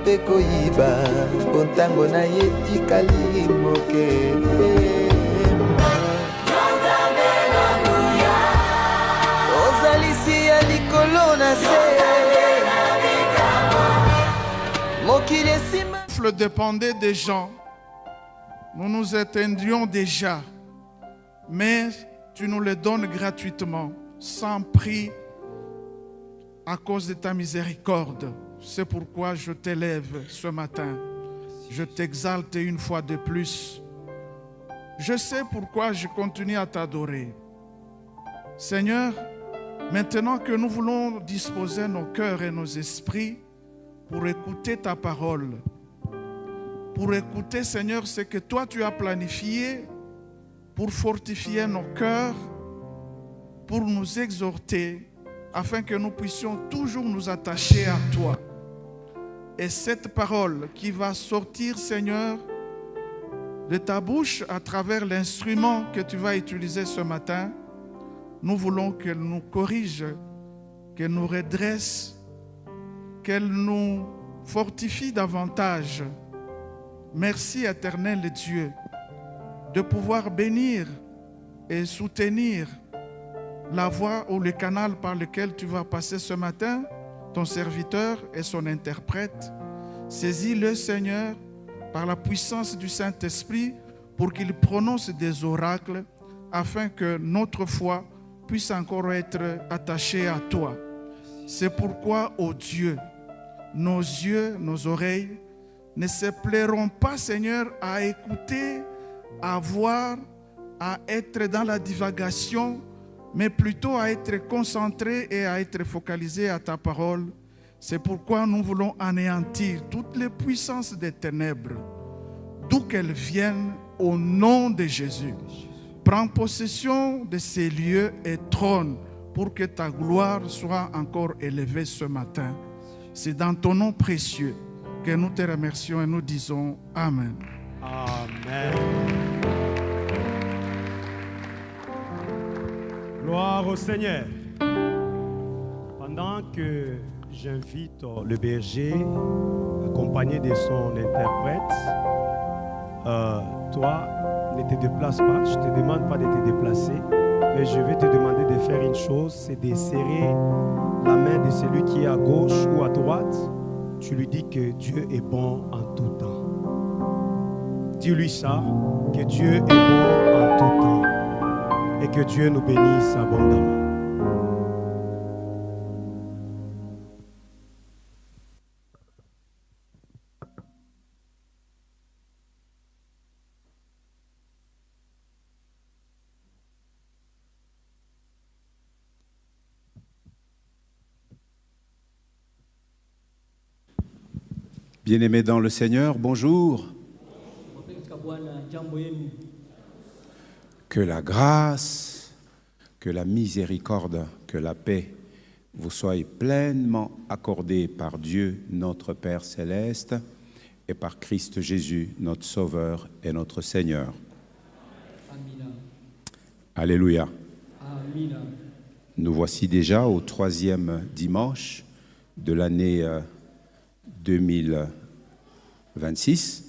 mpe koyiba bontango na ye tikali moke. Ozalisi ya likolo na se mokili esima. Dépendait des gens, nous nous éteindrions déjà, mais tu nous les donnes gratuitement, sans prix, à cause de ta miséricorde. C'est pourquoi je t'élève ce matin. Je t'exalte une fois de plus. Je sais pourquoi je continue à t'adorer. Seigneur, maintenant que nous voulons disposer nos cœurs et nos esprits pour écouter ta parole, pour écouter, Seigneur, ce que toi tu as planifié pour fortifier nos cœurs, pour nous exhorter, afin que nous puissions toujours nous attacher à toi. Et cette parole qui va sortir, Seigneur, de ta bouche à travers l'instrument que tu vas utiliser ce matin, nous voulons qu'elle nous corrige, qu'elle nous redresse, qu'elle nous fortifie davantage. Merci, éternel Dieu, de pouvoir bénir et soutenir la voix ou le canal par lequel tu vas passer ce matin, ton serviteur et son interprète. Saisis-le, Seigneur, par la puissance du Saint-Esprit pour qu'il prononce des oracles afin que notre foi puisse encore être attachée à toi. C'est pourquoi, ô Dieu, nos yeux, nos oreilles ne se plairont pas, Seigneur, à écouter, à voir, à être dans la divagation, mais plutôt à être concentrés et à être focalisés à ta parole. C'est pourquoi nous voulons anéantir toutes les puissances des ténèbres, d'où qu'elles viennent, au nom de Jésus. Prends possession de ces lieux et trône pour que ta gloire soit encore élevée ce matin. C'est dans ton nom précieux que nous te remercions et nous disons Amen. Amen. Gloire au Seigneur. Pendant que j'invite le berger, accompagné de son interprète, toi, ne te déplace pas. Je ne te demande pas de te déplacer, mais je vais te demander de faire une chose, c'est de serrer la main de celui qui est à gauche ou à droite. Tu lui dis que Dieu est bon en tout temps. Dis-lui ça, que Dieu est bon en tout temps et que Dieu nous bénisse abondamment. Bien-aimés dans le Seigneur, bonjour. Que la grâce, que la miséricorde, que la paix vous soient pleinement accordées par Dieu, notre Père céleste, et par Christ Jésus, notre Sauveur et notre Seigneur. Amina. Alléluia. Amina. Nous voici déjà au 3e dimanche de l'année 2026.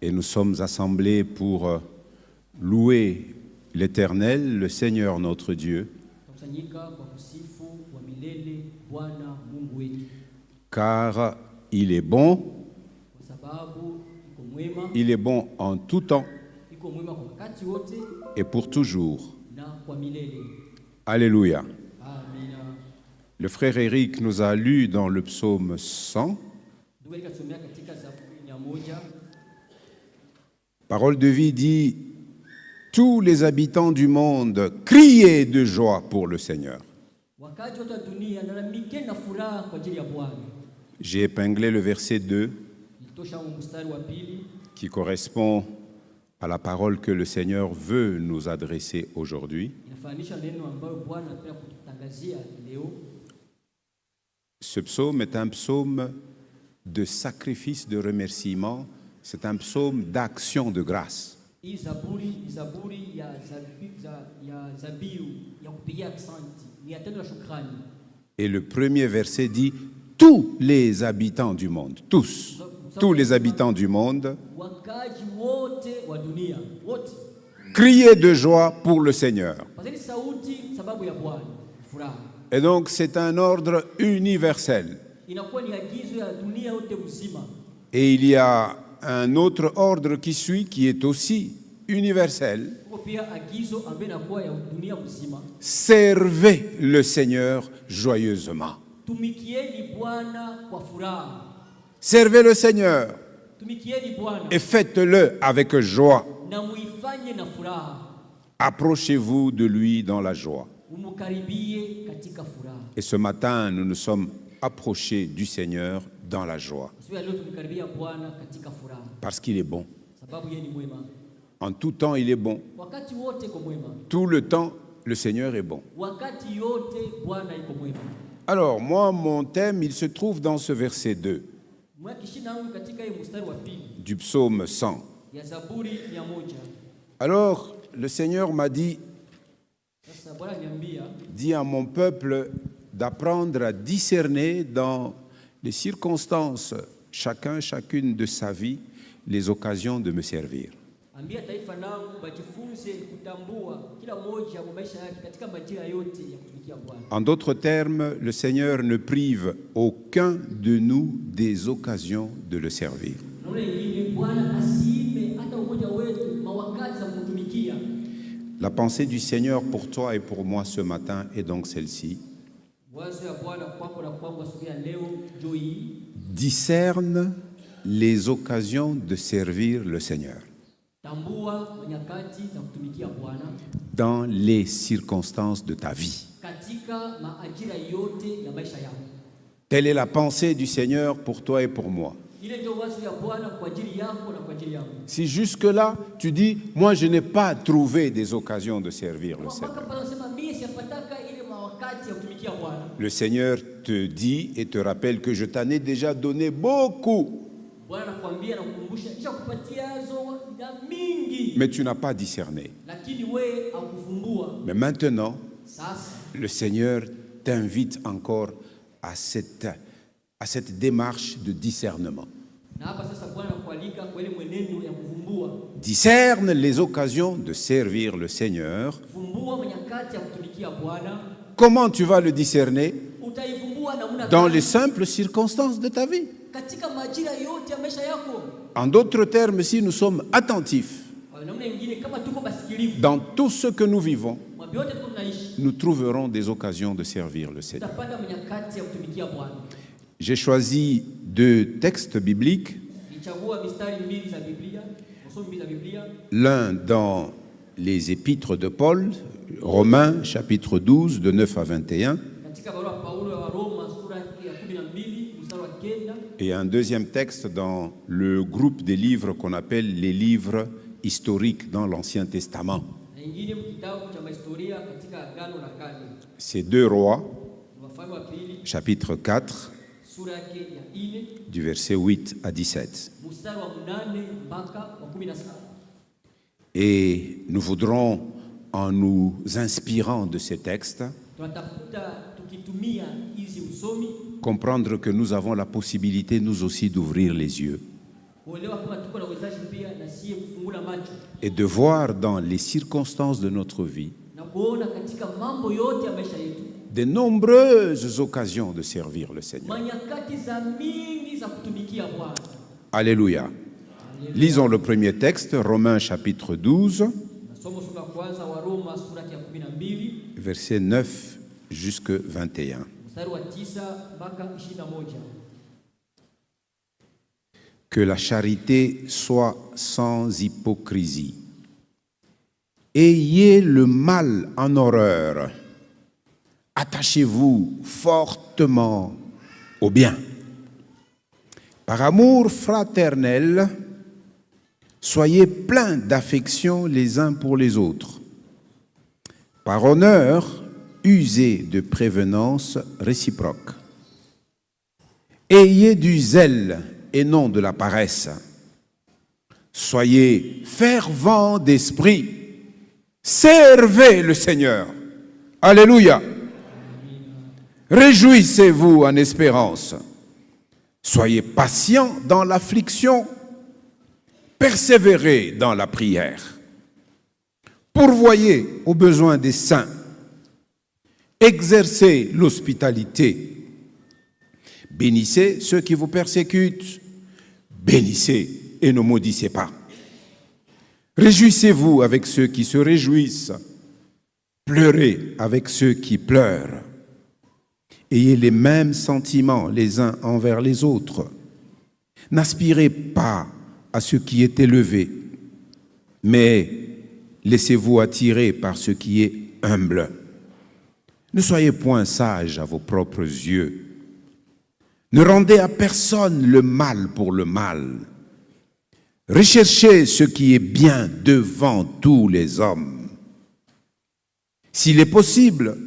Et nous sommes assemblés pour louer l'Éternel, le Seigneur notre Dieu, car il est bon en tout temps et pour toujours. Alléluia. Le frère Éric nous a lu dans le psaume 100. Parole de vie dit: tous les habitants du monde, criez de joie pour le Seigneur. J'ai épinglé le verset 2 qui correspond à la parole que le Seigneur veut nous adresser aujourd'hui. Ce psaume est un psaume de sacrifice, de remerciement. C'est un psaume d'action de grâce. ni ya tendo la shukrani. Et le premier verset dit, tous les habitants du monde, tous les habitants du monde, Wakaji wote wa dunia wote, criez de joie pour le Seigneur. pazeni sauti sababu ya Bwana, furaha. Et donc c'est un ordre universel. Inakuwa ni agizo ya dunia yote mzima. Et il y a un autre ordre qui suit, qui est aussi universel. Huko pia agizo ambayo inakuwa ya dunia mzima. Servez le Seigneur joyeusement. Tumikieni Bwana kwa furaha. Servez le Seigneur Tumikieni Bwana et faites-le avec joie. na muifanye na furaha. Approchez-vous de lui dans la joie. Umukaribie katika furaha. Et ce matin, nous nous sommes approchés du Seigneur dans la joie, Siku ya leo tumikaribia Bwana katika furaha parce qu'il est bon. sababu yeye ni mwema. En tout temps, il est bon. Wakati wote iko mwema. Tout le temps, le Seigneur est bon. Wakati yote Bwana iko mwema. Alors, moi, mon thème, il se trouve dans ce verset 2 Mwakishina wangu katika hii mstari wa pili du psaume 100. ya Zaburi 100. Alors, le Seigneur m'a dit, Sasa Bwana niambia dis à mon peuple d'apprendre à discerner dans les circonstances, chacune de sa vie, les occasions de me servir. ambia taifa langu bajifunze kutambua kila mmoja wa maisha yake katika majira yote ya kutumikia Bwana. En d'autres termes, le Seigneur ne prive aucun de nous des occasions de le servir. Naona ingine Bwana asiime hata umoja wetu mawakati za kumtumikia. La pensée du Seigneur pour toi et pour moi ce matin est donc celle-ci. Wazo ya Bwana kwako na kwangu asubuhi ya leo ndio hii. Discerne les occasions de servir le Seigneur Tambua nyakati za kutumikia Bwana dans les circonstances de ta vie. katika maajira yote ya maisha yako. Telle est la pensée du Seigneur pour toi et pour moi. Ile ndio wazo ya Bwana kwa ajili yako na kwa ajili yangu. Si jusque-là, tu dis, moi je n'ai pas trouvé des occasions de servir le Seigneur. Mpaka pale unasema mimi sipataka ile mawakati ya kutumikia Bwana. Le Seigneur te dit et te rappelle que je t'en ai déjà donné beaucoup, Bwana anakuambia na kukumbusha kisha kupatiazo na mingi. mais tu n'as pas discerné. Lakini wewe akufumbua. Mais maintenant, Sasa le Seigneur t'invite encore à cette démarche de discernement. na hapa sasa Bwana anakualika kwa ile mwenendo ya kufumbua. Discerne les occasions de servir le Seigneur. Fumbua nyakati ya kutumikia Bwana. Comment tu vas le discerner? Utaifumbua namna Dans gani? les simples circonstances de ta vie. Katika majira yote ya maisha yako. En d'autres termes, si nous sommes attentifs Kwa namna nyingine kama tuko basikilivu. dans tout ce que nous vivons, Mambo yote tuko tunaishi. nous trouverons des occasions de servir le Seigneur. Tutapata nyakati ya kutumikia Bwana. J'ai choisi 2 textes bibliques, Nichagua mistari mbili za Biblia, masomo mbili za Biblia. l'un dans les épîtres de Paul, Romains chapitre 12 de 9 à 21, Katika barua Paulo ya Roma sura ya 12 mstari wa 9. et un deuxième texte dans le groupe des livres qu'on appelle les livres historiques dans l'Ancien Testament. Na ingine kitabu cha historia katika Agano la Kale. C'est 2 Rois, Wafalme wa pili chapitre 4, sura yake ya 4 du verset 8 à 17. mstari wa 8 mpaka wa 17. Et nous voudrons, en nous inspirant de ces textes, Tunatafuta tukitumia hizi usomi comprendre que nous avons la possibilité, nous aussi, d'ouvrir les yeux kuelewa kama tuko na uwezaji pia na sie kufungula macho et de voir dans les circonstances de notre vie na kuona katika mambo yote ya maisha yetu de nombreuses occasions de servir le Seigneur. manyakati za mingi za kutumikia Bwana. Alléluia. Lisons le premier texte, Romains chapitre 12, Somo sura kwanza wa Roma sura ya 12 versets 9 jusqu'à 21. mstari wa 9 mpaka 21. Que la charité soit sans hypocrisie. Ayez le mal en horreur. Attachez-vous fortement au bien. Par amour fraternel, soyez pleins d'affection les uns pour les autres. Par honneur, usez de prévenance réciproque. Ayez du zèle et non de la paresse. Soyez fervents d'esprit. Servez le Seigneur. Alléluia. Réjouissez-vous en espérance. Soyez patients dans l'affliction. Persévérez dans la prière. Pourvoyez aux besoins des saints. Exercez l'hospitalité. Bénissez ceux qui vous persécutent. Bénissez et ne maudissez pas. Réjouissez-vous avec ceux qui se réjouissent. Pleurez avec ceux qui pleurent. Ayez les mêmes sentiments les uns envers les autres. N'aspirez pas à ce qui est élevé, mais laissez-vous attirer par ce qui est humble. Ne soyez point sages à vos propres yeux. Ne rendez à personne le mal pour le mal. Recherchez ce qui est bien devant tous les hommes. S'il est possible,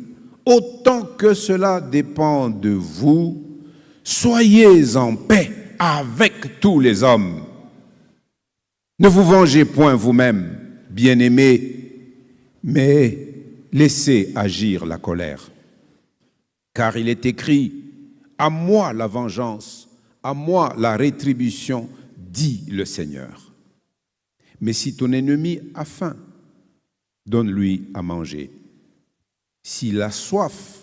autant que cela dépend de vous, soyez en paix avec tous les hommes. Ne vous vengez point vous-même, bien-aimés, mais laissez agir la colère. Car il est écrit, « À moi la vengeance, à moi la rétribution, dit le Seigneur. » Mais si ton ennemi a faim, donne-lui à manger. S'il a soif,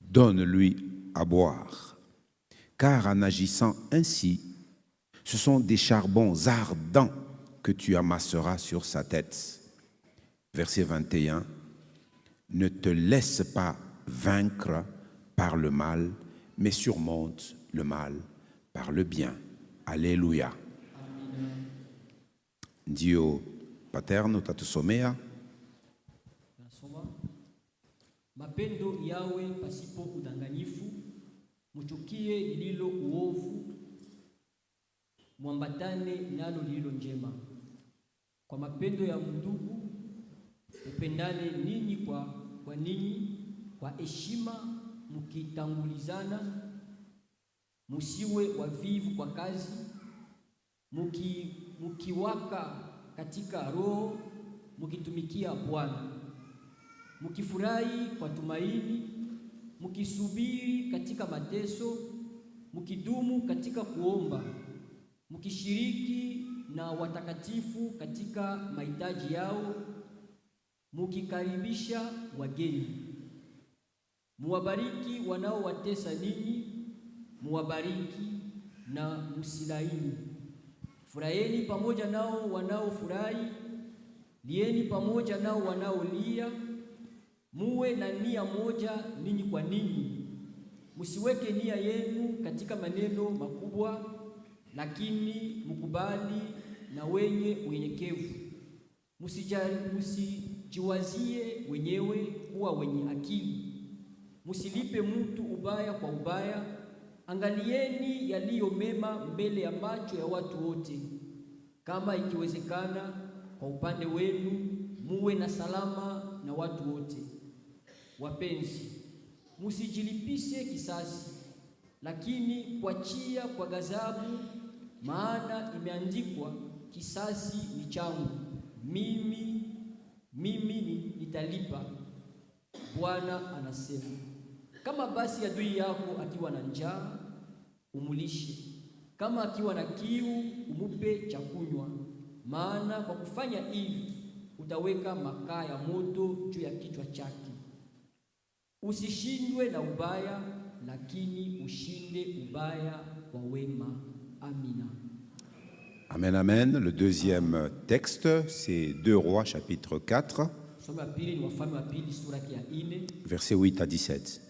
donne-lui à boire. Car en agissant ainsi, ce sont des charbons ardents que tu amasseras sur sa tête. Verset 21. Ne te laisse pas vaincre par le mal, mais surmonte le mal par le bien. Alléluia. Dio paterno tatusomea. Mapendo yawe pasipo udanganyifu, muchukie lililo uovu, muambatane nalo lililo njema. Kwa mapendo ya ndugu, upendane ninyi kwa ninyi, kwa heshima mukitangulizana, musiwe wavivu kwa kazi, mukiwaka katika roho, mukitumikia Bwana. Mukifurahi kwa tumaini, mukisubiri katika mateso, mukidumu katika kuomba, mukishiriki na watakatifu katika mahitaji yao, mukikaribisha wageni. Muwabariki wanaowatesa ninyi, muwabariki na msilaini. Furahini pamoja nao wanaofurahi, lieni pamoja nao wanaolia. Muwe na nia moja ninyi kwa ninyi. Musiweke nia yenu katika maneno makubwa, lakini mukubali na wenye unyenyekevu. Musijiwazie wenyewe kuwa wenye akili. Musilipe mtu ubaya kwa ubaya. Angalieni yaliyo mema mbele ya macho ya watu wote. Kama ikiwezekana, kwa upande wenu muwe na salama na watu wote. Wapenzi, musijilipishe kisasi, lakini kuachia kwa ghadhabu, maana imeandikwa, kisasi ni changu, mimi nitalipa, Bwana anasema. Kama basi adui yako akiwa na njaa, umulishe. Kama akiwa na kiu, umupe cha kunywa. Maana kwa kufanya hivi, utaweka makaa ya moto juu ya kichwa chake. Usishindwe na ubaya, lakini ushinde ubaya kwa wema. Amina. Amen, amen. Le deuxième texte, c'est 2 Rois, chapitre 4, versets 8 à 17.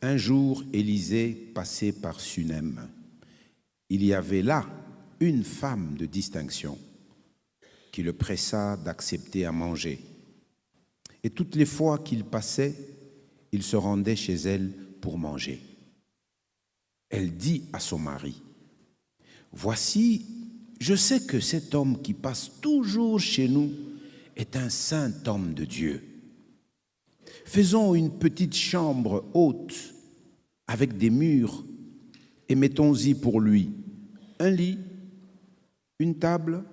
Un jour, Élisée passait par Sunem. Il y avait là une femme de distinction qui le pressa d'accepter à manger. Et toutes les fois qu'il passait, il se rendait chez elle pour manger. Elle dit à son mari, « Voici, je sais que cet homme qui passe toujours chez nous est un saint homme de Dieu. Faisons une petite chambre haute avec des murs et mettons-y pour lui un lit, une table,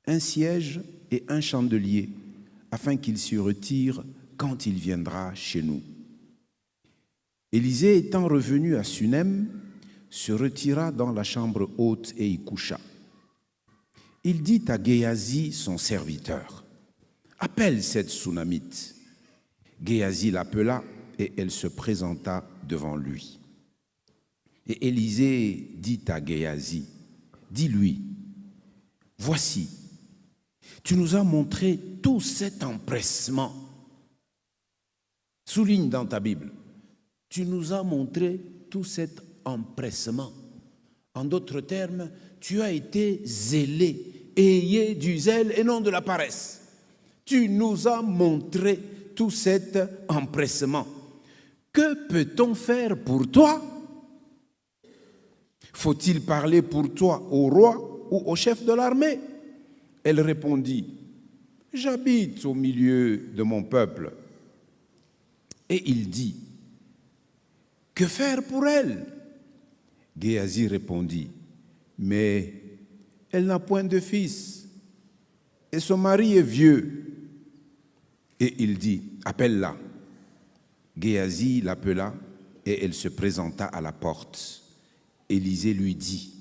un siège et un chandelier, afin qu'il s'y retire quand il viendra chez nous. Élisée étant revenu à Sunem, se retira dans la chambre haute et y coucha. Il dit à Géasi, son serviteur, « Appelle cette Sunamite. » Géasi l'appela et elle se présenta devant lui. Et Élisée dit à Géasi, « Dis-lui, voici, tu nous as montré tout cet empressement. » Souligne dans ta Bible, tu nous as montré tout cet empressement. En d'autres termes, tu as été zélé, ayé du zèle et non de la paresse. Tu nous as montré tout cet empressement. Que peut-on faire pour toi? Faut-il parler pour toi au roi ou au chef de l'armée? Elle répondit, j'habite au milieu de mon peuple. Et il dit, que faire pour elle? Géasi répondit, mais elle n'a point de fils et son mari est vieux. Et il dit, appelle-la. Géasi l'appela et elle se présenta à la porte. Élisée lui dit,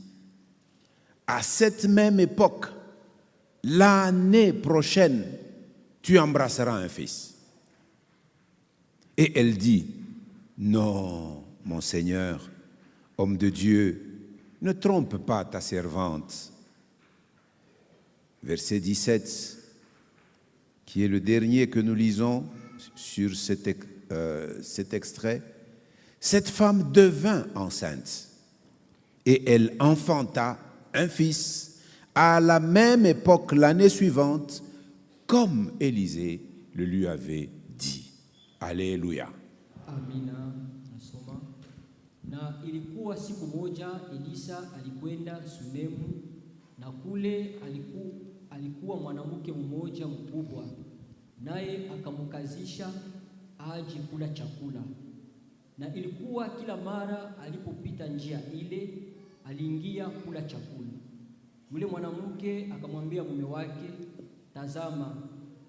à cette même époque, l'année prochaine, tu embrasseras un fils. Et elle dit, non, mon Seigneur, homme de Dieu, ne trompe pas ta servante. Verset 17, qui est le dernier que nous lisons sur cet extrait. Cette femme devint enceinte et elle enfanta un fils à la même époque l'année suivante, comme Élisée le lui avait dit. Alléluia. Amina. Nasoma. Na ilikuwa siku moja Elisa alikwenda Sunemu, na kule alikuwa mwanamke mmoja mkubwa, naye akamkazisha aje kula chakula. Na ilikuwa kila mara alipopita njia ile aliingia kula chakula. Yule mwanamke akamwambia mume wake, tazama,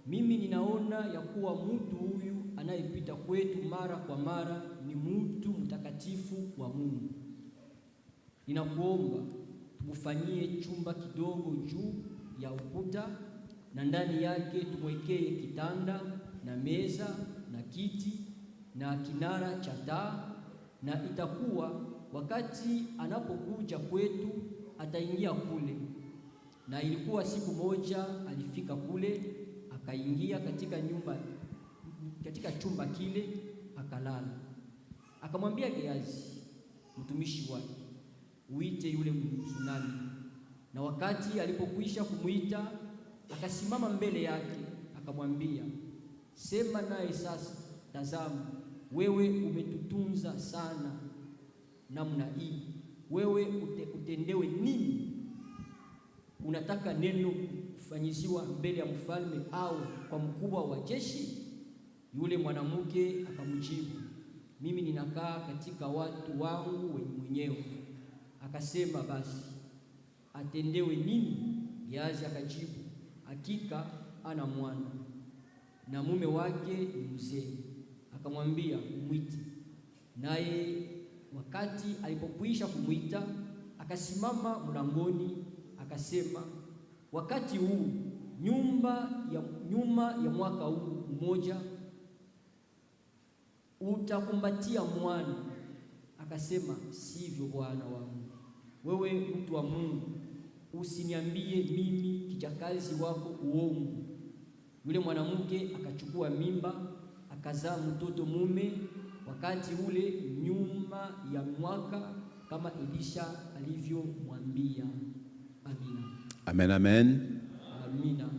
mimi ninaona ya kuwa mtu huyu anayepita kwetu mara kwa mara ni mtu mtakatifu wa Mungu. Ninakuomba tumufanyie chumba kidogo juu ya ukuta, na ndani yake tumwekee kitanda na meza na kiti na kinara cha taa, na itakuwa wakati anapokuja kwetu ataingia kule. Na ilikuwa siku moja alifika kule, akaingia katika chumba kile akalala. Akamwambia Gehazi mtumishi wake, uite yule Msunami. Na wakati alipokwisha kumuita, akasimama mbele yake akamwambia, sema naye sasa, tazama, wewe umetutunza sana namna hii, wewe utendewe nini? Unataka neno kufanyiziwa mbele ya mfalme au kwa mkubwa wa jeshi? Yule mwanamke akamjibu, mimi ninakaa katika watu wangu mwenyewe. Akasema, basi atendewe nini? Gehazi akajibu, hakika ana mwana na mume wake ni mzee. Akamwambia, umwite. Naye wakati alipokwisha kumwita, akasimama mlangoni akasema, wakati huu nyuma ya mwaka huu mmoja utakumbatia mwana. Akasema, sivyo bwana wangu, wewe mtu wa Mungu, usiniambie mimi kijakazi wako uongo. Yule mwanamke akachukua mimba akazaa mtoto mume wakati ule nyuma ya mwaka, kama Elisha alivyomwambia. Amina. Amen, amen. Amina.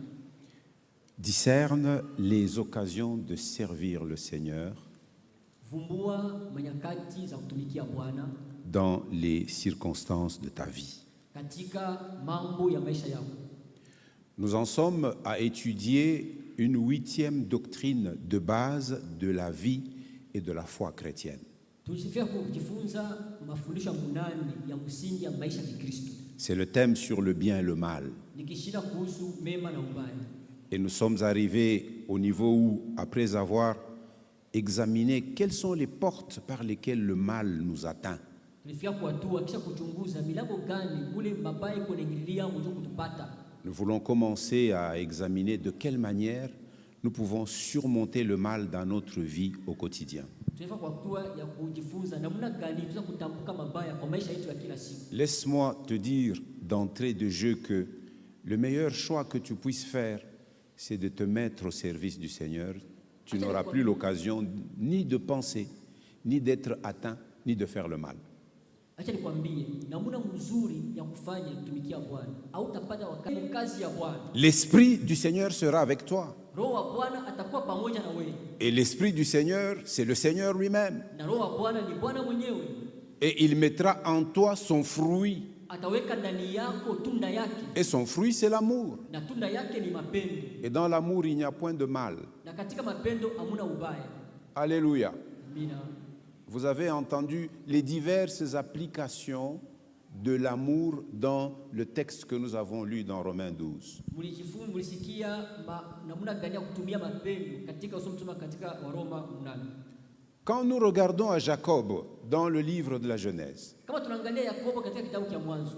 Discerne les occasions de servir le Seigneur Vumbua manyakati za kutumikia Bwana dans les circonstances de ta vie. katika mambo ya maisha yako. Nous en sommes à étudier une 8e doctrine de base de la vie et de la foi chrétienne. Tulisifia kujifunza mafundisho munane ya msingi ya maisha ya Kristo. C'est le thème sur le bien et le mal. Nikishida kuhusu mema na ubaya. Et nous sommes arrivés au niveau où, après avoir examiné quelles sont les portes par lesquelles le mal nous atteint, tulifika kwa hatua kisha kuchunguza milango gani ule mabaya kunaingilia mtu kutupata. nous voulons commencer à examiner de quelle manière nous pouvons surmonter le mal dans notre vie au quotidien. Tulifika kwa hatua ya kujifunza namna gani tunaweza kutambuka mabaya kwa maisha yetu ya kila siku. Laisse-moi te dire d'entrée de jeu que le meilleur choix que tu puisses faire, c'est de te mettre au service du Seigneur. Tu n'auras plus l'occasion ni de penser, ni d'être atteint, ni de faire le mal. Acha nikwambie namna mzuri ya kufanya kutumikia Bwana. Hautapata wakati kazi ya Bwana. L'Esprit du Seigneur sera avec toi. Roho wa Bwana atakuwa pamoja na wewe. Et l'Esprit du Seigneur, c'est le Seigneur lui-même. Na Roho wa Bwana ni Bwana mwenyewe. Et il mettra en toi son fruit. Ataweka ndani yako tunda yake. Et son fruit, c'est l'amour. Na tunda yake ni mapendo. Et dans l'amour, il n'y a point de mal. Na katika mapendo hamuna ubaya. Alléluia. Amina. Vous avez entendu les diverses applications de l'amour dans le texte que nous avons lu dans Romains 12. Mulisikia namna gani ya kutumia mapendo katika usomo katika Waroma 8. Quand nous regardons à Jacob dans le livre de la Genèse, Kama tunaangalia Yakobo katika kitabu cha Mwanzo,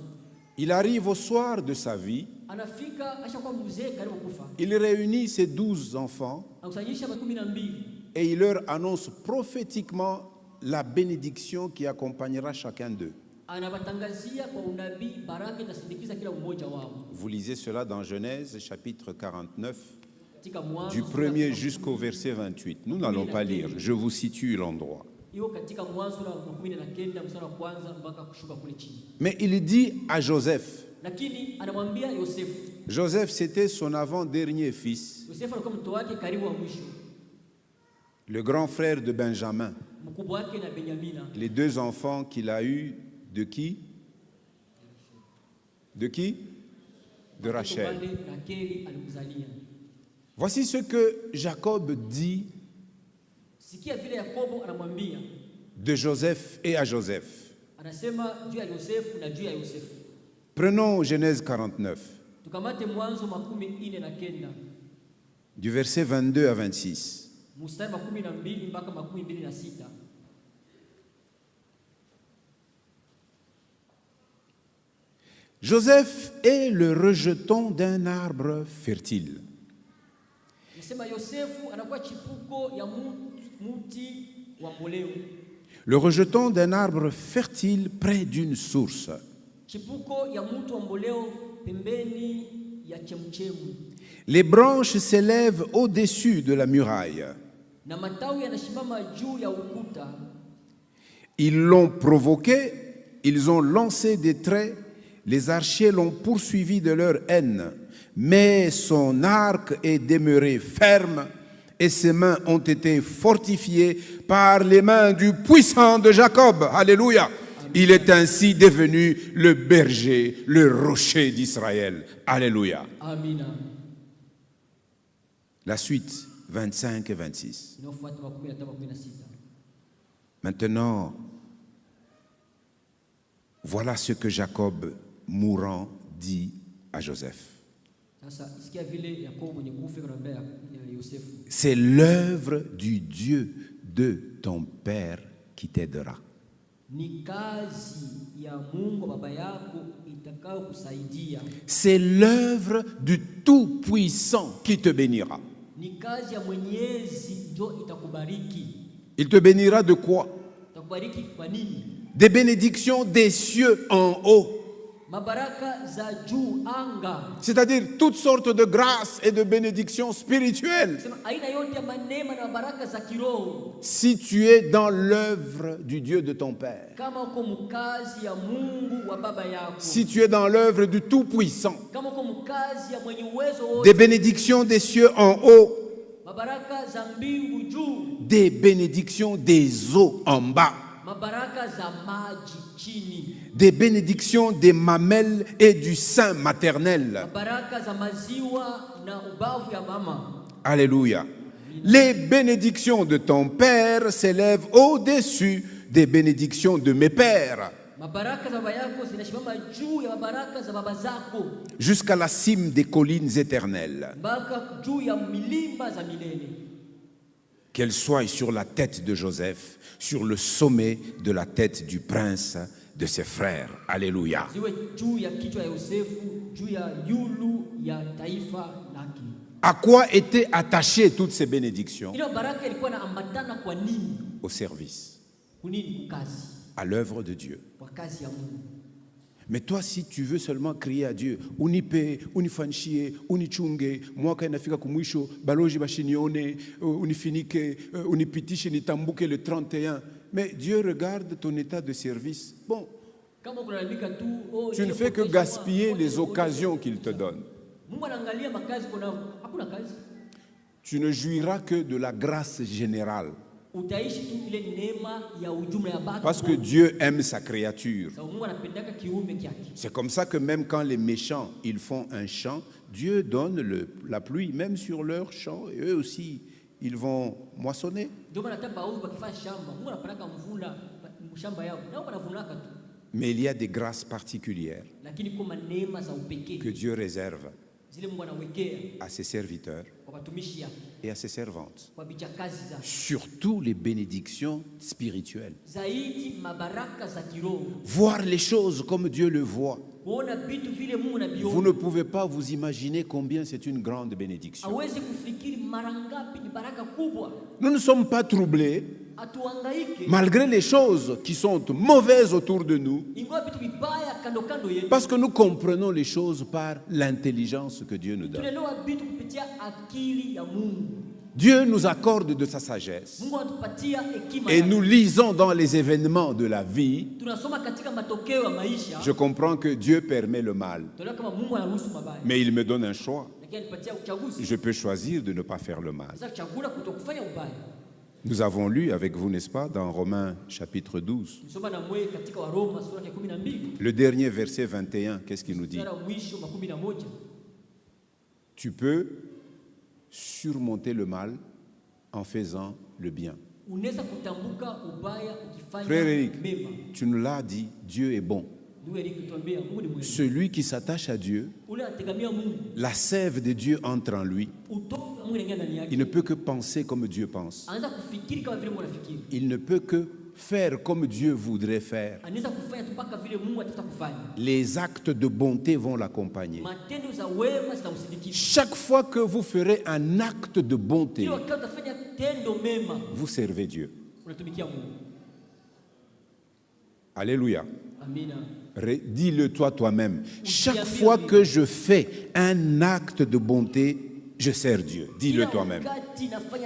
il arrive au soir de sa vie, anafika ashakuwa mzee karibu kufa. il réunit ses 12 enfants Akusanyisha 12 et il leur annonce prophétiquement la bénédiction qui accompagnera chacun d'eux. anabatangazia kwa unabii baraka itasindikiza kila mmoja wao. Vous lisez cela dans Genèse chapitre 49, Katika Mwanzo du 1er jusqu'au verset 28. Nous n'allons pas lire, je vous situe l'endroit. hiyo katika Mwanzo la 19 mstari wa kwanza mpaka kushuka kule chini. Mais il dit à Joseph, Lakini anamwambia Yosefu. Joseph c'était son avant-dernier fils, Yosefu alikuwa mtoto wake karibu wa mwisho. le grand frère de Benjamin. Mkubwa wake na Benyamina. Les deux enfants qu'il a eus, de qui? De qui? De Rachel. Rakeli alimzalia. Voici ce que Jacob dit Sikia vile Yakobo anamwambia. de Joseph et à Joseph. Anasema juu ya Yosefu na juu ya Yosefu. Prenons Genèse 49, Tukamate Mwanzo 49 du verset 22 à 26. mstari 12 mpaka 26. Joseph est le rejeton d'un arbre fertile. Nasema Yosefu anakuwa chipuko ya muti wa mboleo. Le rejeton d'un arbre fertile près d'une source. Chipuko ya muti wa mboleo pembeni ya chemchemu. Les branches s'élèvent au-dessus de la muraille. Na matawi yanashimama juu ya ukuta. Ils l'ont provoqué, ils ont lancé des traits, les archers l'ont poursuivi de leur haine, mais son arc est demeuré ferme et ses mains ont été fortifiées par les mains du puissant de Jacob. Alléluia. Il est ainsi devenu le berger, le rocher d'Israël. Alléluia. Amina. La suite, 25 et 26. Inafuata 15-16. Maintenant, voilà ce que Jacob, mourant, dit à Joseph. Sasa sikia vile Yakobo mwenye kufa anamwambia Yosefu. C'est l'œuvre du Dieu de ton père qui t'aidera. Ni kazi ya Mungu baba yako itakao kusaidia. C'est l'œuvre du Tout-Puissant qui te bénira. Ni kazi ya Mwenyezi ndio itakubariki. Il te bénira de quoi? Itakubariki kwa nini? Des bénédictions des cieux en haut. Mabaraka za juu anga. C'est-à-dire toutes sortes de grâces et de bénédictions spirituelles. Sema aina yote ya neema na baraka za kiroho. Si tu es dans l'œuvre du Dieu de ton Père. Kama uko mkazi ya Mungu wa baba yako. Si tu es dans l'œuvre du Tout-Puissant. Kama uko mkazi ya mwenye uwezo wote. Des bénédictions des cieux en haut. Mabaraka za mbingu juu. Des bénédictions des eaux en bas. Mabaraka za maji chini. Des bénédictions des mamelles et du sein maternel. Mabaraka za maziwa na ubavu ya mama. Alléluia. Les bénédictions de ton Père s'élèvent au-dessus des bénédictions de mes pères. Mabaraka za baba yako zinasimama juu ya mabaraka za baba zako, jusqu'à la cime des collines éternelles. mpaka juu ya milima za milele. Qu'elle soit sur la tête de Joseph, sur le sommet de la tête du prince de ses frères. Alléluia. Ziwe juu ya kichwa ya Yosefu, juu ya yulu ya taifa lake. À quoi étaient attachées toutes ces bénédictions? Ile baraka ilikuwa inaambatana kwa nini? Au service, Kunini? Kazi, à l'œuvre de Dieu. kwa kazi ya Mungu. Mais toi, si tu veux seulement crier à Dieu, unipe, unifanchie, unichunge, mwaka inafika kumwisho, baloji bashinione, unifinike, unipitishe, nitambuke le 31. Mais Dieu regarde ton état de service. Bon, Kama kulalamika tu, tu ne fais que gaspiller les occasions qu'il te donne. Mungu anaangalia makazi, kuna hakuna kazi. Tu ne jouiras que de la grâce générale. Utaishi tu ile neema ya ujumla ya batu. Parce que Dieu aime sa créature. Sababu Mungu anapendaka kiumbe kyake. C'est comme ça que même quand les méchants, ils font un champ, Dieu donne la pluie, même sur leur champ, et eux aussi, ils vont moissonner. Ndio maana hata baadhi wakifanya shamba, Mungu anapeleka mvula mshamba yao. Nao wanavunaka tu. Mais il y a des grâces particulières Lakini kuna neema za upekee que Dieu réserve zile Mungu anawekea à ses serviteurs kwa watumishi yake, et à ses servantes. kwa vijakazi zake. Surtout les bénédictions spirituelles. Zaidi mabaraka za kiroho. Voir les choses comme Dieu le voit. Kuona vitu vile Mungu Vous anaviona. ne pouvez pas vous imaginer combien c'est une grande bénédiction. Hawezi kufikiri mara ngapi ni baraka kubwa. Nous ne sommes pas troublés Atuhangaike. malgré les choses qui sont mauvaises autour de nous, Ingawa vitu vibaya kando kando yetu. parce que nous comprenons les choses par l'intelligence que Dieu nous donne. Tunaelewa vitu kupitia akili ya Mungu. Dieu nous accorde de sa sagesse. Mungu anatupatia hekima. Et yake. nous lisons dans les événements de la vie, Tunasoma katika matokeo ya maisha. je comprends que Dieu permet le mal. Tunaelewa kama Mungu anaruhusu mabaya. Mais il me donne un choix. Lakini anipatia uchaguzi. Je peux choisir de ne pas faire le mal. Sasa chagula kutokufanya ubaya. Nous avons lu avec vous, n'est-ce pas, dans Romains chapitre 12, Tusoma na mwe katika Waroma sura ya 12. le dernier verset 21, qu'est-ce qu'il nous dit? Sura ya mwisho 11. Tu peux surmonter le mal en faisant le bien. Unaweza kutambuka ubaya ukifanya Frère Eric, mema. tu nous l'as dit, Dieu est bon. Ndio alikutuambia Mungu ni mwema. Celui qui s'attache à Dieu, Ule anategemea Mungu. la sève de Dieu entre en lui. Utoka Mungu anaingia ndani yake. Il ne peut que penser comme Dieu pense. Anaweza kufikiri kama vile Mungu anafikiri. Il ne peut que faire comme Dieu voudrait faire. Anaweza kufanya tu mpaka vile Mungu atataka kufanya. Les actes de bonté vont l'accompagner. Matendo za wema zitamsindikiza. Chaque fois que vous ferez un acte de bonté, Kila wakati utafanya tendo mema, vous servez Dieu. unatumikia Mungu. Alléluia. Amina. Dis-le toi-même. Chaque fois que je fais un acte de bonté, je sers Dieu. Dis-le toi-même.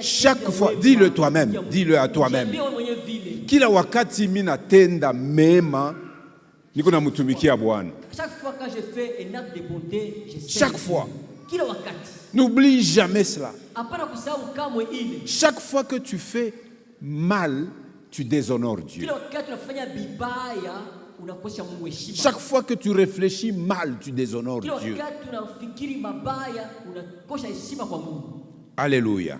Chaque fois, dis-le toi-même. Dis-le à toi-même. Kila wakati mimi natenda mema, niko namutumikia Bwana. Chaque fois que je fais un acte de bonté, je sers. Chaque fois. Kila wakati. N'oublie jamais cela. Hapana kusahau kamwe ile. Chaque fois que tu fais mal, tu déshonores Dieu. Kila wakati unafanya bibaya, unakosha Mungu heshima. Chaque fois que tu réfléchis mal, tu déshonores Kila Dieu. wakati unafikiri mabaya, unakosha heshima kwa Mungu. Alléluia.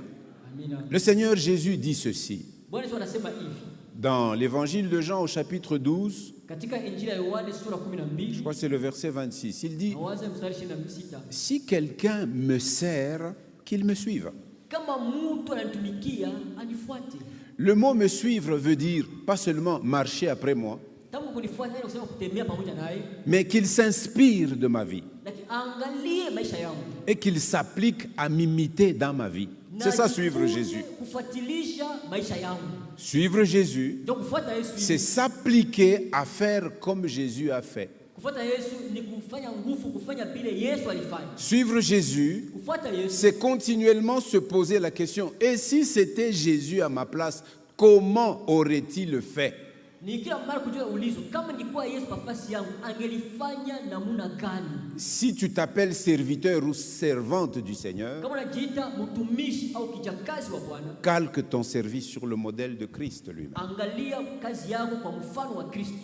Amina. Le Seigneur Jésus dit ceci. Bwana Yesu anasema hivi. Dans l'évangile de Jean au chapitre 12, Katika Injili ya Yohane sura je 12, crois que c'est le verset 26, il dit, nawaza mstari 26. si quelqu'un me sert, qu'il me suive. Kama mtu ananitumikia, anifuate. Le mot me suivre veut dire pas seulement marcher après moi, Tangu kunifuata ni kusema kutembea pamoja naye, mais qu'il s'inspire de ma vie lakini angalie maisha yangu. et qu'il s'applique à m'imiter dans ma vie. C'est ça, suivre Jésus. Kufuatilisha maisha yangu. Suivre Jésus, Donc kufuata Yesu. c'est s'appliquer à faire comme Jésus a fait. Kufuata Yesu ni kufanya nguvu kufanya vile Yesu alifanya. Suivre Jésus, Kufuata Yesu c'est continuellement se poser la question, et si c'était Jésus à ma place, comment aurait-il fait? ni kila mara kujua ulizo kama ningekuwa Yesu nafasi yangu angelifanya namna gani? Si tu t'appelles serviteur ou servante du Seigneur, Kama unajiita mtumishi au kijakazi wa Bwana, calque ton service sur le modèle de Christ lui-même. angalia kazi yako kwa mfano wa Kristo.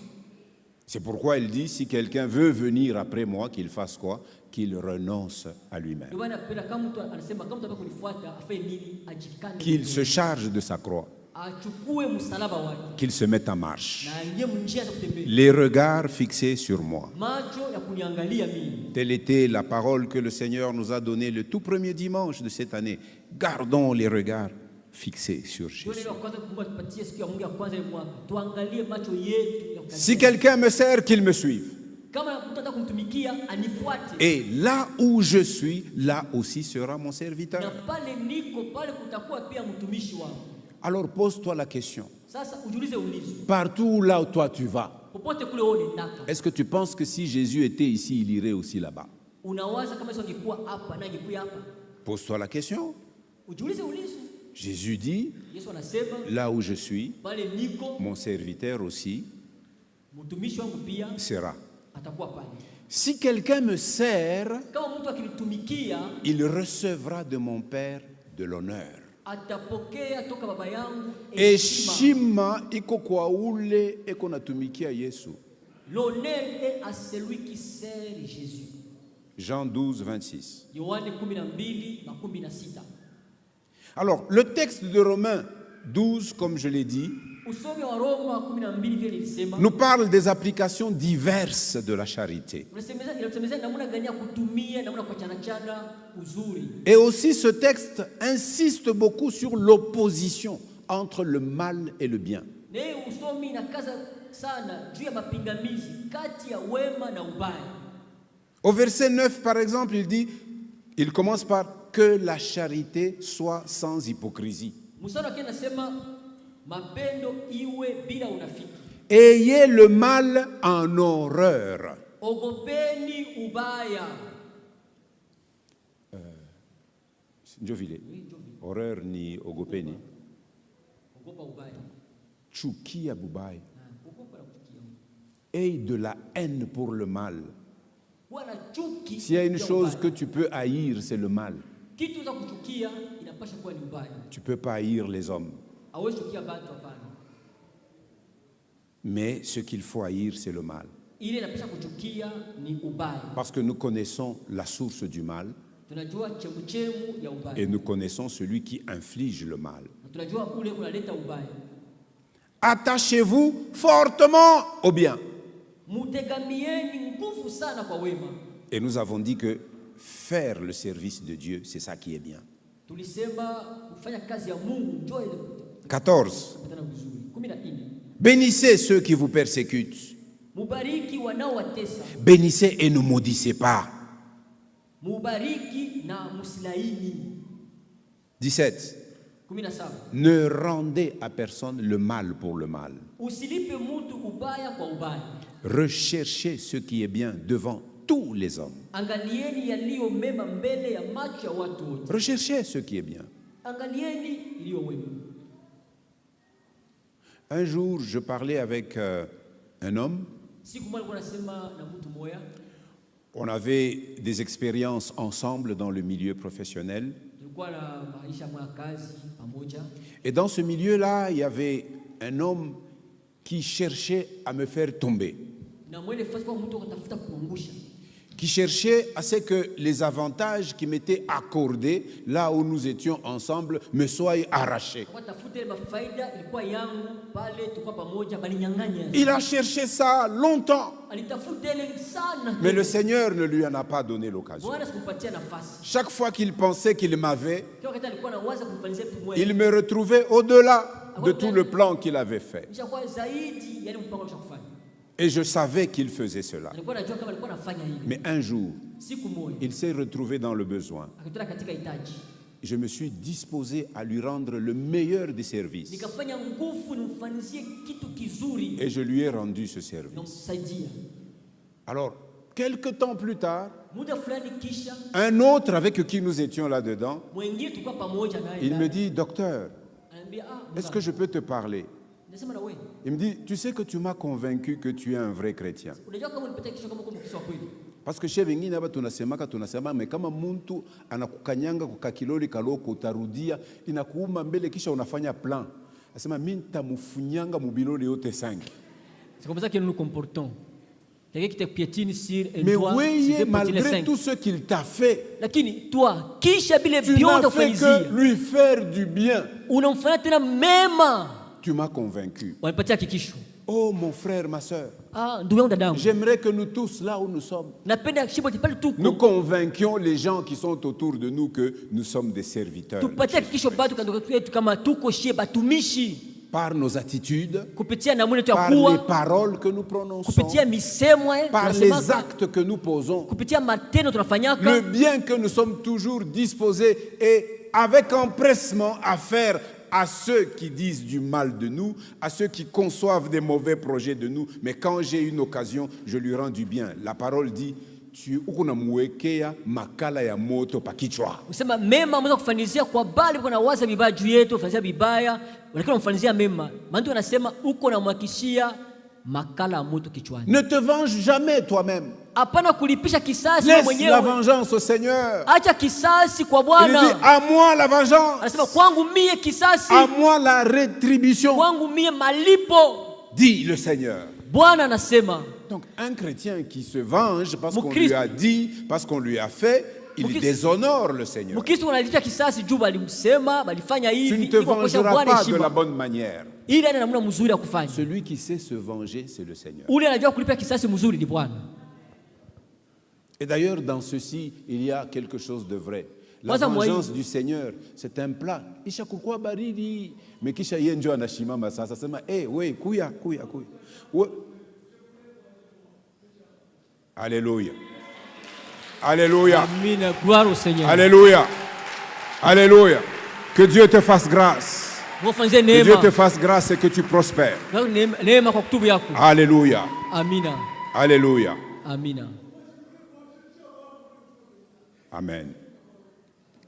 C'est pourquoi il dit, si quelqu'un veut venir après moi, qu'il fasse quoi? Qu'il renonce à lui-même. Ndio maana pia kama mtu anasema kama mtu anataka kunifuata afanye nini? Ajikane. Qu'il se charge de sa croix. achukue msalaba wake qu'il se mette en marche. na aingie njia za kutembea, Les regards fixés sur moi. macho ya kuniangalia mimi. Telle était la parole que le Seigneur nous a donnée le tout premier dimanche de cette année. Gardons les regards fixés sur Ndio Jésus. neno la kwanza Mungu atupatie siku ya Mungu ya kwanza ile mwaka. Tuangalie macho yetu ya kukazia. Si quelqu'un me sert, qu'il me suive. Kama mtu anataka kumtumikia anifuate. Et là où je suis, là aussi sera mon Na serviteur. pale niko pale kutakuwa pia mtumishi wangu. Alors pose-toi la question. Sasa ujiulize ulizo. Partout là où toi tu vas, Popote kule wewe unataka. est-ce que tu penses que si Jésus était ici, il irait aussi là-bas? Unawaza kama Yesu angekuwa hapa na angekuwa hapa. Pose-toi la question. Ujiulize ulizo. Jésus dit, Yesu anasema là où je suis, pale niko mon serviteur aussi mtumishi wangu pia sera. atakuwa pale. Si quelqu'un me sert, Kama mtu akinitumikia il recevra de mon Père de l'honneur. atapokea toka baba yangu heshima. Heshima iko kwa ule eko natumikia Yesu. L'honneur est à celui qui sert Jésus. Jean 12, 26. Yohane 12:16. Alors, le texte de Romains 12, comme je l'ai dit, Usomi wa Roma 12 vile nilisema. nous parle des applications diverses de la charité. Inasemeza namna gani ya kutumia, namna kuachana chana uzuri. Et aussi, ce texte insiste beaucoup sur l'opposition entre le mal et le bien. Na hiyo usomi inakaza sana juu ya mapingamizi kati ya wema na ubaya. Au verset 9, par exemple, il commence par que la charité soit sans hypocrisie. Mstari wake nasema mapendo iwe bila unafiki. Ayez le mal en horreur. Ogopeni ubaya. Njovile. Horreur ni ogopeni. Ogopa ubaya. Chukia bubai. Ogopa na kuchukia. Aie de la haine pour le mal. Kuwa na chuki. S'il y a une ya chose ubaya. que tu peux haïr, c'est le mal. Kitu za kuchukia inapaswa kuwa ni ubaya. Tu ne peux pas haïr les hommes. Hawezi kuchukia watu hapana. Mais ce qu'il faut haïr, c'est le mal. Ile inapaswa kuchukia ni ubaya. Parce que nous connaissons la source du mal Tunajua chemuchemu ya ubaya. et nous connaissons celui qui inflige le mal. Na tunajua ule unaleta ubaya. Attachez-vous fortement au bien. Mutegamieni nguvu sana kwa wema. Et nous avons dit que faire le service de Dieu, c'est ça qui est bien. Tulisema kufanya kazi ya Mungu ndio ile 14. kupatana vizuri. 14. Bénissez ceux qui vous persécutent. Mubariki wanaowatesa. Bénissez et ne maudissez pas. Mubariki na musilaini. 17. 17. Ne rendez à personne le mal pour le mal. Usilipe mtu ubaya kwa ubaya. Recherchez ce qui est bien devant tous les hommes. Angalieni yaliyo mema mbele ya macho ya watu wote. Recherchez ce qui est bien. Angalieni iliyo wema. Un jour, je parlais avec un homme. Siku moja nilikuwa nasema na mtu mmoja. On avait des expériences ensemble dans le milieu professionnel. Tulikuwa na maisha ya kazi pamoja. Et dans ce milieu-là, il y avait un homme qui cherchait à me faire tomber. Na mwele fasi kwa mtu akatafuta kuangusha. Qui cherchait à ce que les avantages qui m'étaient accordés là où nous étions ensemble me soient arrachés. Akatafuta ile mafaida ilikuwa yangu pale tulikuwa pamoja bali nyang'anya. Il a cherché ça longtemps, Alitafuta ile sana. mais le Seigneur ne lui en a pas donné l'occasion. Bwana sikupatia nafasi. Chaque fois qu'il pensait qu'il m'avait, Kila wakati alikuwa anawaza kumfanyia mtu mmoja. il me retrouvait au-delà de tout le plan qu'il avait fait. Nishakuwa zaidi yale mpango alishakufanya. Et je savais qu'il faisait cela. Alikuwa anajua kama alikuwa anafanya hivi. Mais un jour, Siku moja il s'est retrouvé dans le besoin. akatoka katika hitaji. Je me suis disposé à lui rendre le meilleur des services. Nikafanya nguvu nimfanyizie kitu kizuri Et je lui ai rendu ce service. na msaidia. Alors, quelque temps plus tard, Muda fulani kisha un autre avec qui nous étions là-dedans, mwingine tulikuwa pamoja naye. il me dit, docteur, Anambia est-ce que je peux te parler? nasema na wewe. Il me dit, tu sais que tu m'as convaincu que tu es un vrai chrétien. Unajua kama unipatia kisha kama Mkristo wa kweli. Parce que chez wengine hapa tunasema mais kama mtu anakukanyanga kwa kiloli kaloko utarudia inakuuma mbele kisha unafanya plan. Anasema mimi nitamufunyanga mubiloli yote 5. C'est comme ça que nous nous comportons. quelqu'un qui te piétine sur un Mais doigt, oui, si tu malgré cinq. tout ce qu'il t'a fait, Lakini toi kisha bile tu vyote n'as fait kufanyizia que lui faire du bien. unamfanya tena mema, Tu m'as convaincu. wanipatia hakikisho. Oh mon frère, ma soeur, Ndugu yangu dadangu, j'aimerais que nous tous, là où nous sommes, napenda shibote pale nous tuko convainquions les gens qui sont autour de nous que nous sommes des serviteurs. tupatie hakikisho batu kando yetu kama tuko shie batumishi Par nos attitudes, kupitia namna yetu ya par les kuwa, paroles que nous prononçons, kupitia misemo par les tunasemaka, actes que nous posons, kupitia matendo le tunafanyaka, bien que nous sommes toujours disposés et avec empressement à faire à ceux qui disent du mal de nous, à ceux qui conçoivent des mauvais projets de nous. Mais quand j'ai une occasion, je lui rends du bien. La parole dit, tu ukunamwekea makala ya moto pakichwa. usema mema mweza kufanizia kwa bali kuna waza vibaya juu yetu, fanizia vibaya, lakini unamfanizia mema. Maana anasema uko na mwakishia makala ya moto kichwani. Ne te venge jamais toi-même. Hapana kulipisha kisasi wewe Laisse mwenyewe. la vengeance au Seigneur. Acha kisasi kwa Il dit, Bwana. à moi la vengeance, Anasema kwangu mie kisasi, à moi la rétribution, kwangu mie malipo. dit le Seigneur. Bwana anasema. Donc un chrétien qui se venge parce qu'on Mukristo. lui a dit, parce qu'on lui a fait, il Mukristo. déshonore le Seigneur. Mkristo analipisha kisasi juu balimsema, balifanya Tu hivi, ne te iko kukosha vengeras Bwana pas de la heshima. bonne manière. Ile ana namna mzuri ya kufanya. Celui qui sait se venger, c'est le Seigneur. Ule anajua kulipa kisasi mzuri ni Bwana. Et d'ailleurs, dans ceci, il y a quelque chose de vrai. La Kwanza vengeance du Seigneur, c'est un plat. Isha kukua baridi. Mais kisha yenjo anashimama sasa sema, we, kuya. We. Alléluia. Alléluia. Amina, gloire au Seigneur. Alléluia. Alléluia. Que Dieu te fasse grâce. Mwafanyizie Que Dieu te neema. fasse grâce et que tu prospères. Neema kwa kutubu yako. Alléluia. Amina. Alléluia. Amina. Amen.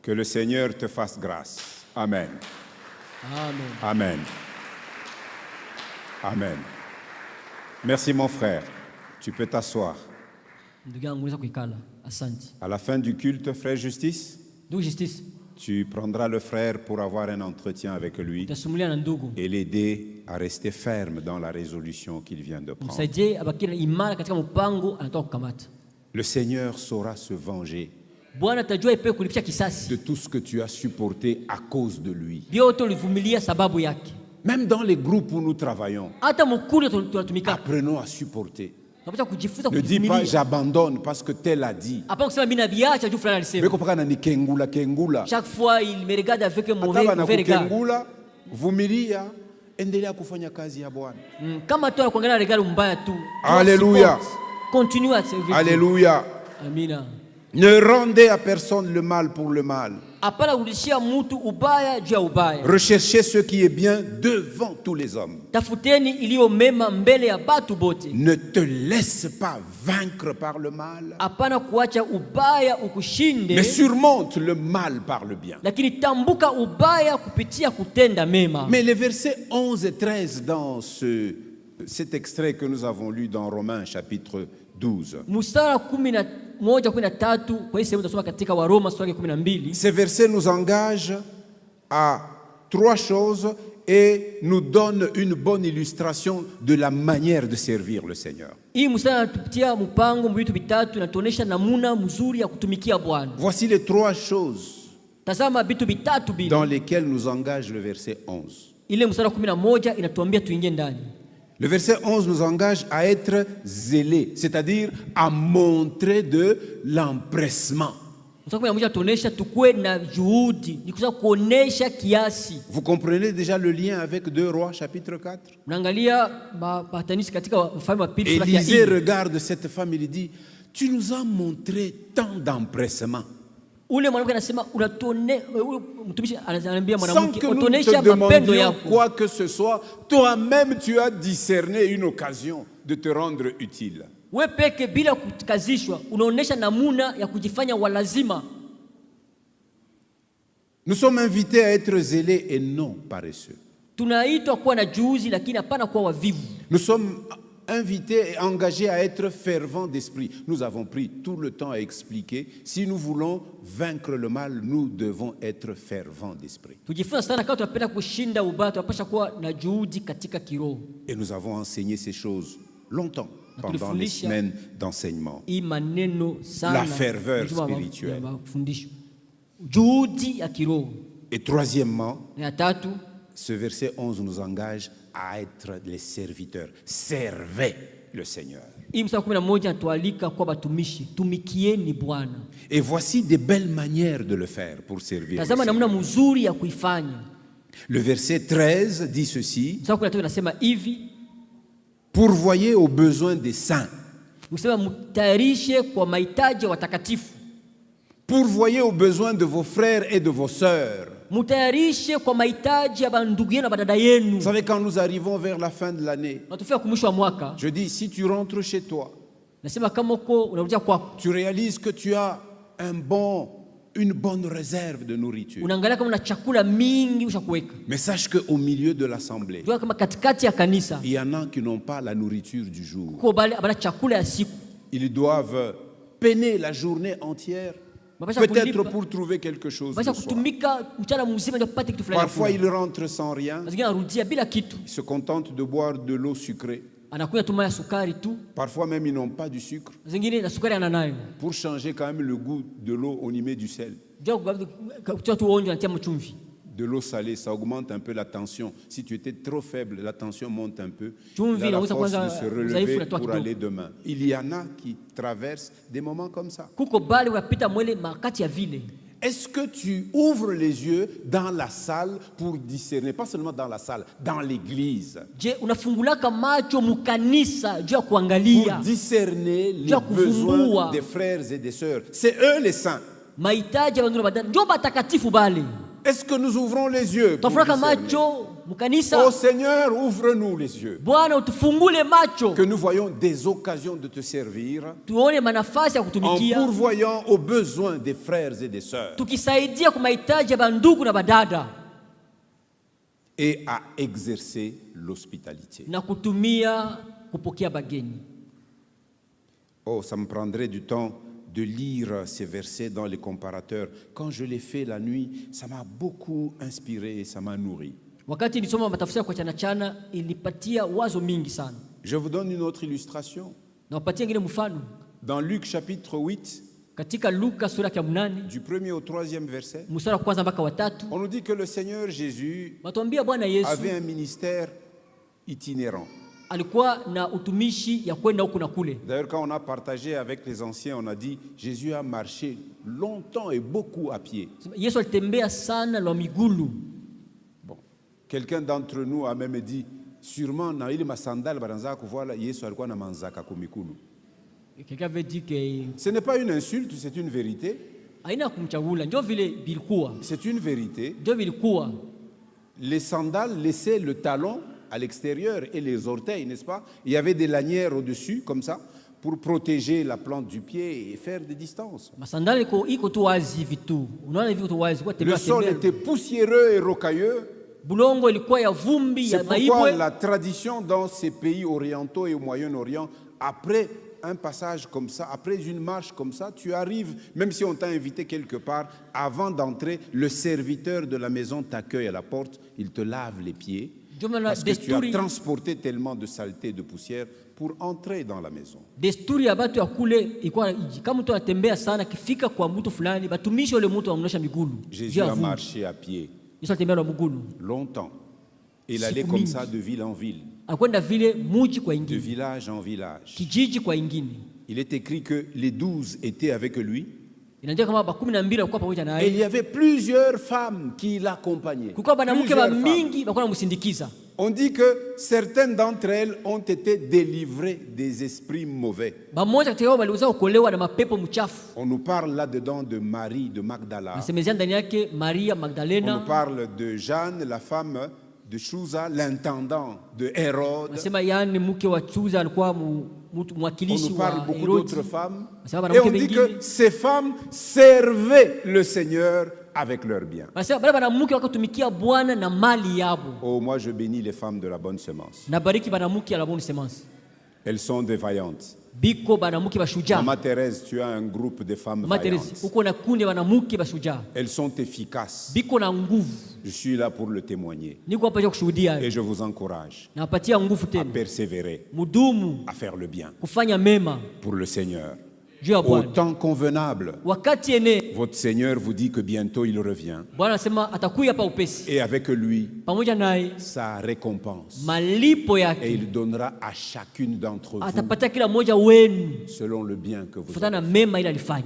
Que le Seigneur te fasse grâce. Amen. Amen. Amen. Amen. Merci mon frère. Tu peux t'asseoir. Ndugu yangu unaweza kuikala. Asante. À la fin du culte, frère Justice, Ndugu Justice, tu prendras le frère pour avoir un entretien avec lui utasumulia na ndugu. et l'aider à rester ferme dans la résolution qu'il vient de prendre. Msaidie abaki na imara katika mpango anatoka kukamata. Le Seigneur saura se venger Bwana atajua ipe kulipisha kisasi. de tout ce que tu as supporté à cause de lui. Vyote ulivumilia sababu yake. Même dans les groupes où nous travaillons, Hata mkundi tunatumika. apprenons à supporter. Tunapaswa kujifunza Ne dis pas kuvumilia. j'abandonne parce que tel a dit. Hapana kusema mimi nabiacha juu fulani alisema. Meko paka na ni kengula. Chaque fois il me regarde avec un Hata mauvais regard. kukengula, vumilia, endelea kufanya kazi ya Bwana. Kama tu anakuangalia regard mbaya tu. Alléluia. Continue à servir. Alléluia. Amina. Ne rendez à personne le mal pour le mal. Hapana kurudishia mtu ubaya juu ya ubaya. Recherchez ce qui est bien devant tous les hommes. Tafuteni iliyo mema mbele ya batu bote. Ne te laisse pas vaincre par le mal, Hapana kuacha ubaya ukushinde, mais surmonte le mal par le bien. lakini tambuka ubaya kupitia kutenda mema. Mais les versets 11 et 13 dans cet extrait que nous avons lu dans Romains chapitre 12, Mstari 11-13 kwa hii sehemu tunasoma katika Waroma sura ya 12. ces versets nous engagent à trois choses et nous donnent une bonne illustration de la manière de servir le Seigneur. Hii mstari anatupatia mpango vitu vitatu na tuonesha namuna mzuri ya kutumikia Bwana. Voici les trois choses Tazama vitu vitatu bila. dans lesquelles nous engage le verset 11. Ile mstari 11 inatuambia tuingie ndani. Le verset 11 nous engage à être zélés, c'est-à-dire à montrer de l'empressement. Mstari 11 tuonesha tukue na juhudi, ni kusema kuonesha kiasi. Vous comprenez déjà le lien avec 2 Rois chapitre 4? Unaangalia patanisi katika Wafalme wa pili sura ya Élisée 4. regarde cette femme et lui dit, tu nous as montré tant d'empressement. Ule mwanamke anasema mtumishi ananiambia Sans mwanamke que nous utonesha te mapendo demandions yako. quoi que ce soit, toi-même tu as discerné une occasion de te rendre utile. Wewe peke bila kukazishwa unaonesha namuna ya kujifanya walazima. Nous sommes invités à être zélés et non paresseux. Tunaitwa kuwa na juhudi lakini hapana kuwa wavivu. Nous sommes invités et engagés à être fervents d'esprit. Nous avons pris tout le temps à expliquer. Si nous voulons vaincre le mal, nous devons être fervents d'esprit. Tujifunza sana kama tunapenda kushinda ubaya, tunapaswa kuwa na juhudi katika kiroho. Et nous avons enseigné ces choses longtemps. pendant les semaines d'enseignement. hii maneno sana, La ferveur juu ya spirituelle. mafundisho. Juhudi ya kiroho. Et troisièmement, Na ya tatu, ce verset 11 nous engage à être les serviteurs. Servez le Seigneur. hii mstari 11 anatualika kwa batumishi, tumikieni Bwana. Et voici des belles manières de le faire pour servir le Tazama Seigneur. namna mzuri ya kuifanya. Le verset 13 dit ceci: Mstari 13 unasema hivi, pourvoyez aux besoins des saints. usema mtayarishe kwa mahitaji ya watakatifu. Pourvoyez aux besoins de vos frères et de vos sœurs. Mtayarishe kwa mahitaji ya bandugu yenu na badada yenu. Vous savez, quand nous arrivons vers la fin de l'année, Natufika kumwisho wa mwaka, je dis, si tu rentres chez toi, nasema kama uko unarudia kwako, tu réalises que tu as une bonne réserve de nourriture. unaangalia kama una chakula mingi ushakuweka. Mais sache qu'au milieu de l'assemblée, Jua kama katikati ya kanisa il y en a qui n'ont pas la nourriture du jour. kuko bale abana chakula ya siku. Ils doivent peiner la journée entière, peut-être pour trouver quelque chose le Basha soir. kutumika mchana mzima ndio kupata kitu fulani. Parfois, ils rentrent sans rien. Zingine anarudia bila kitu. Ils se contentent de boire de l'eau sucrée. Anakunywa tu maji ya sukari tu. Parfois même, ils n'ont pas du sucre. Zingine na sukari ananayo. Pour changer quand même le goût de l'eau, on y met du sel. Jua kutoa tu onjo anatia mchumvi. De l'eau salée, ça augmente un peu la tension. Si tu étais trop faible, la tension monte un peu. Chumvi Il a la inaweza force de kwanza se udhaifu relever unatoa pour kidogo. aller demain. Il y en a qui traversent des moments comme ça. Kuko bale unapita mwele makati ya vile. Est-ce que tu ouvres les yeux dans la salle pour discerner, pas seulement dans la salle, dans l'église, Je unafungulaka macho mukanisa juu ya pour kuangalia discerner les Jua kuvumbua. besoins des frères et des sœurs? C'est eux les saints. mahitaji ya bandu na badada, ndio batakatifu bale. Est-ce que nous ouvrons les yeux pour Tafuraka discerner? macho mukanisa. Oh Seigneur, ouvre-nous les yeux. Bwana utufungule macho. Que nous voyons des occasions de te servir Tuone manafasi ya en kutumikia. pourvoyant aux besoins des frères et des sœurs Tukisaidia kwa mahitaji ya bandugu na badada. et à exercer l'hospitalité. Na kutumia kupokea bageni. Oh, ça me prendrait du temps de lire ces versets dans les comparateurs. Quand je l'ai fait la nuit, ça m'a beaucoup inspiré et ça m'a nourri. Wakati nilisoma matafsiri kwa chana ilipatia wazo mingi sana. Je vous donne une autre illustration. Na wapatia ngine mfano. Dans Luc chapitre 8, Katika Luka sura ya 8, du 1er au 3e verset, mstari wa kwanza mpaka wa 3, on nous dit que le Seigneur Jésus matuambia Bwana Yesu avait un ministère itinérant. alikuwa na utumishi ya kwenda huku na kule. D'ailleurs, quand on a partagé avec les anciens, on a dit Jésus a marché longtemps et beaucoup à pied. Yesu alitembea sana la migulu. Bon. Quelqu'un d'entre nous a même dit sûrement na ile masandali baranza kuvala Yesu alikuwa na manzaka kumikulu. Quelqu'un avait dit que Ce n'est pas une insulte, c'est une vérité. haina kumchagula, ndio vile bilikuwa. C'est une vérité. Ndio vilikuwa. Les sandales laissaient le talon à l'extérieur et les orteils, n'est-ce pas? Il y avait des lanières au-dessus, comme ça, pour protéger la plante du pied et faire des distances. Masandali iko tu wazi vitu. Unaona hivi tu wazi kwa Le tembea sol tembea. était poussiéreux et rocailleux. Bulongo ilikuwa ya vumbi C'est ya pourquoi maibwe. la tradition dans ces pays orientaux et au Moyen-Orient, après un passage comme ça, après une marche comme ça, tu arrives, même si on t'a invité quelque part, avant d'entrer, le serviteur de la maison t'accueille à la porte, il te lave les pieds, parce que tu as transporté tellement de saleté, de poussière pour entrer dans la maison. Desturi ya batu ya kule ilikuwa kama mtu anatembea sana kifika kwa mtu fulani batumishi wale mtu amnosha migulu. Jésus a marché à pied Yesu alitembea na migulu. longtemps. Il allait comme ça de ville en ville, Akwenda vile muji kwa de ingine, village en village. kijiji kwa ingine. Il est écrit que les 12 étaient avec lui. Inaandika kama 12 walikuwa pamoja Et il naye. y avait plusieurs femmes qui l'accompagnaient. Kulikuwa banamuke Plusieurs ba femmes. mingi bakuwa namsindikiza. On dit que certaines d'entre elles ont été délivrées des esprits mauvais. Bamoja kati yao waliweza kuokolewa na mapepo mchafu. On nous parle là-dedans de Marie de Magdala. Nasemezea ndani yake Maria On Magdalena. nous parle de Jeanne, la femme de Chouza, l'intendant de Hérode. Nasema yani mke wa Chuza alikuwa On mwakilishi nous parle wa beaucoup Herodi. d'autres femmes. Nasema Et on banamuke dit que wengine. ces femmes servaient le Seigneur avec leurs biens. Nasema bale banamuke wakatumikia Bwana na mali yabo. Oh, moi je bénis les femmes de la bonne semence. Nabariki banamuke ya la bonne semence. Elles sont des vaillantes. biko banamuke bashujaa. Maman Thérèse, tu as un groupe de femmes Mama Teresa, vaillantes. uko na kundi ya banamuke bashujaa. Elles sont efficaces. Biko na nguvu. Je suis là pour le témoigner. Niko hapa kushuhudia. Et je vous encourage Napatia nguvu à tena. persévérer, Mudumu à faire le bien kufanya mema pour le Seigneur. juu ya Au Bwana. temps convenable, Wakati ene votre Seigneur vous dit que bientôt il revient. Bwana anasema atakuja hapa upesi. Et avec lui, Pamoja naye sa récompense. malipo Et yake il donnera à chacune d'entre vous atapatia kila mmoja wenu selon le bien que vous kufuatana na avez. mema ile alifanya.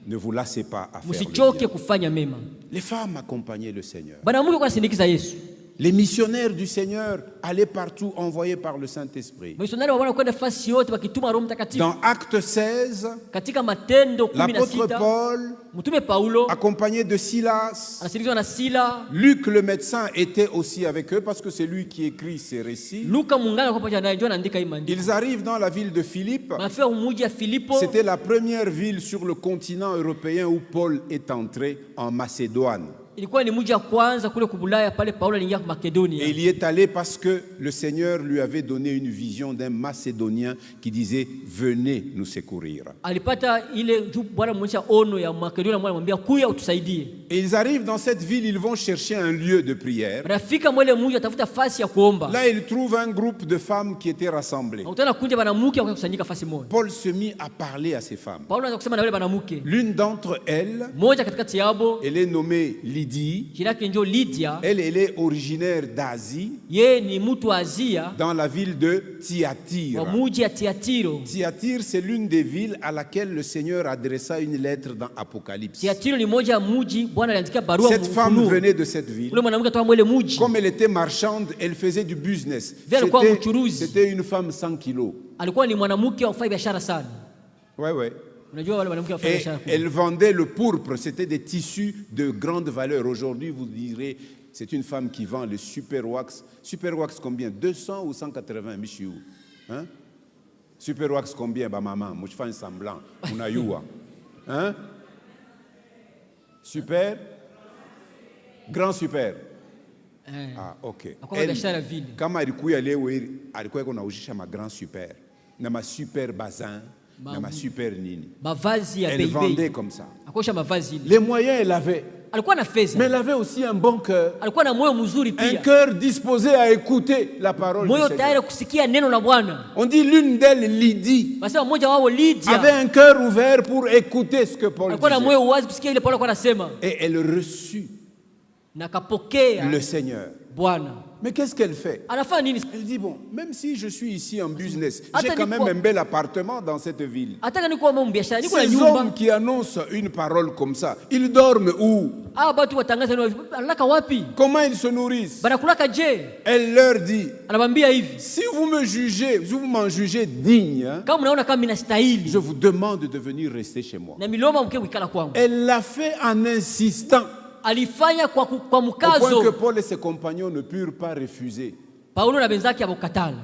Ne vous lassez pas à faire le Msichoke bien. kufanya mema. Les femmes accompagnaient le Seigneur. Banamuke kwa sindikiza Yesu. Les missionnaires du Seigneur allaient partout envoyés par le Saint-Esprit. Misionari wa Bwana kwenda fasi yote wakituma Roho Mtakatifu. Dans Acte 16, Katika Matendo l'apôtre 16 Paul, mtume Paulo accompagné de Silas, anasindikizwa na Sila. Luc le médecin était aussi avec eux parce que c'est lui qui écrit ces récits. Luka mungana kwa pamoja naye ndio anaandika hii maandiko. Ils arrivent dans la ville de Philippe. Anafika mji wa Filipo. C'était la première ville sur le continent européen où Paul est entré en Macédoine. Ilikuwa ni mji wa kwanza kule kubulaya pale Paulo aliingia Makedonia. Et il y est allé parce que le Seigneur lui avait donné une vision d'un Macédonien qui disait « Venez nous secourir ». Alipata ile Bwana mmoja ono ya Makedonia, mwana mwambia kuya utusaidie. Et ils arrivent dans cette ville, ils vont chercher un lieu de prière. Rafika mwele mji atafuta fasi ya kuomba. Là, ils trouvent un groupe de femmes qui étaient rassemblées. Utana kundi banamuke wakakusanyika fasi moja. Paul se mit à parler à ces femmes. Paulo anaanza kusema na wale banamuke. L'une d'entre elles, Moja katikati yabo, elle est nommée Lydie. jina yake ndio Lydia. Elle est originaire d'Asie, Yeye ni mtu wa Asia dans la ville de wa Thyatire. mji ya Tiatiro. Thyatire, c'est l'une des villes à laquelle le Seigneur adressa une lettre dans Apocalypse. Tiatiro ni moja ya mji Bwana aliandikia barua. Cette femme Ufunuo. venait de cette ville. Ule mwanamke toka mwele mji. Comme elle était marchande, elle faisait du business. Vile alikuwa mchuruzi. C'était une femme 100 kilos. Alikuwa ni mwanamke wa kufanya biashara sana. Ouais, ouais. Unajua wale mwanamke wa kufanya Et biashara. elle vendait le pourpre. C'était des tissus de grande valeur. Aujourd'hui, vous direz, c'est une femme qui vend le super wax. Super wax combien? 200 ou 180 Michiou? Hein? Super wax combien? Bah maman, moi je fais un semblant. Unayua. Hein? Super? Grand super. Ah, ok. Akwa biashara vile. Kama alikuwa leo alikuwa kunaujisha ma grand super. Na ma super bazin. Na ma super nini. Mavazi ya Elle bei vendait bei. comme ça. Akosha mavazi ile. Les moyens, elle avait. Alikuwa na fedha. Mais elle avait aussi un bon cœur. Alikuwa na moyo mzuri Un pia. cœur disposé à écouter la parole du Moyo Seigneur. tayari kusikia neno la Bwana. On dit l'une d'elles, Lydie, Basi mmoja wao Lydia avait un cœur ouvert pour écouter ce que Paul alikuwa na disait. moyo wazi kusikia ile Paulo alikuwa anasema Et elle reçut na kapokea le Seigneur. Bwana. Mais qu'est-ce qu'elle fait? Anafanya nini? Elle dit, bon, même si je suis ici en business, Attends, j'ai quand même quoi? un bel appartement dans cette ville. Ataka niko mwa biashara, niko na Ces nyumba. hommes qui annoncent une parole comme ça, ils dorment où? Ah, watu watangaza neno alaka wapi? Comment ils se nourrissent? Banakulaka je? Elle leur dit, Anamwambia hivi. si vous me jugez, si vous m'en jugez digne, hein, Kama mnaona kama ninastahili je vous demande de venir rester chez moi. na miloma mke kuikala kwangu. Elle l'a fait en insistant, Alifanya kwa au point que mkazo. Paul et ses compagnons ne purent pas refuser. Paulo na benzake abokatala.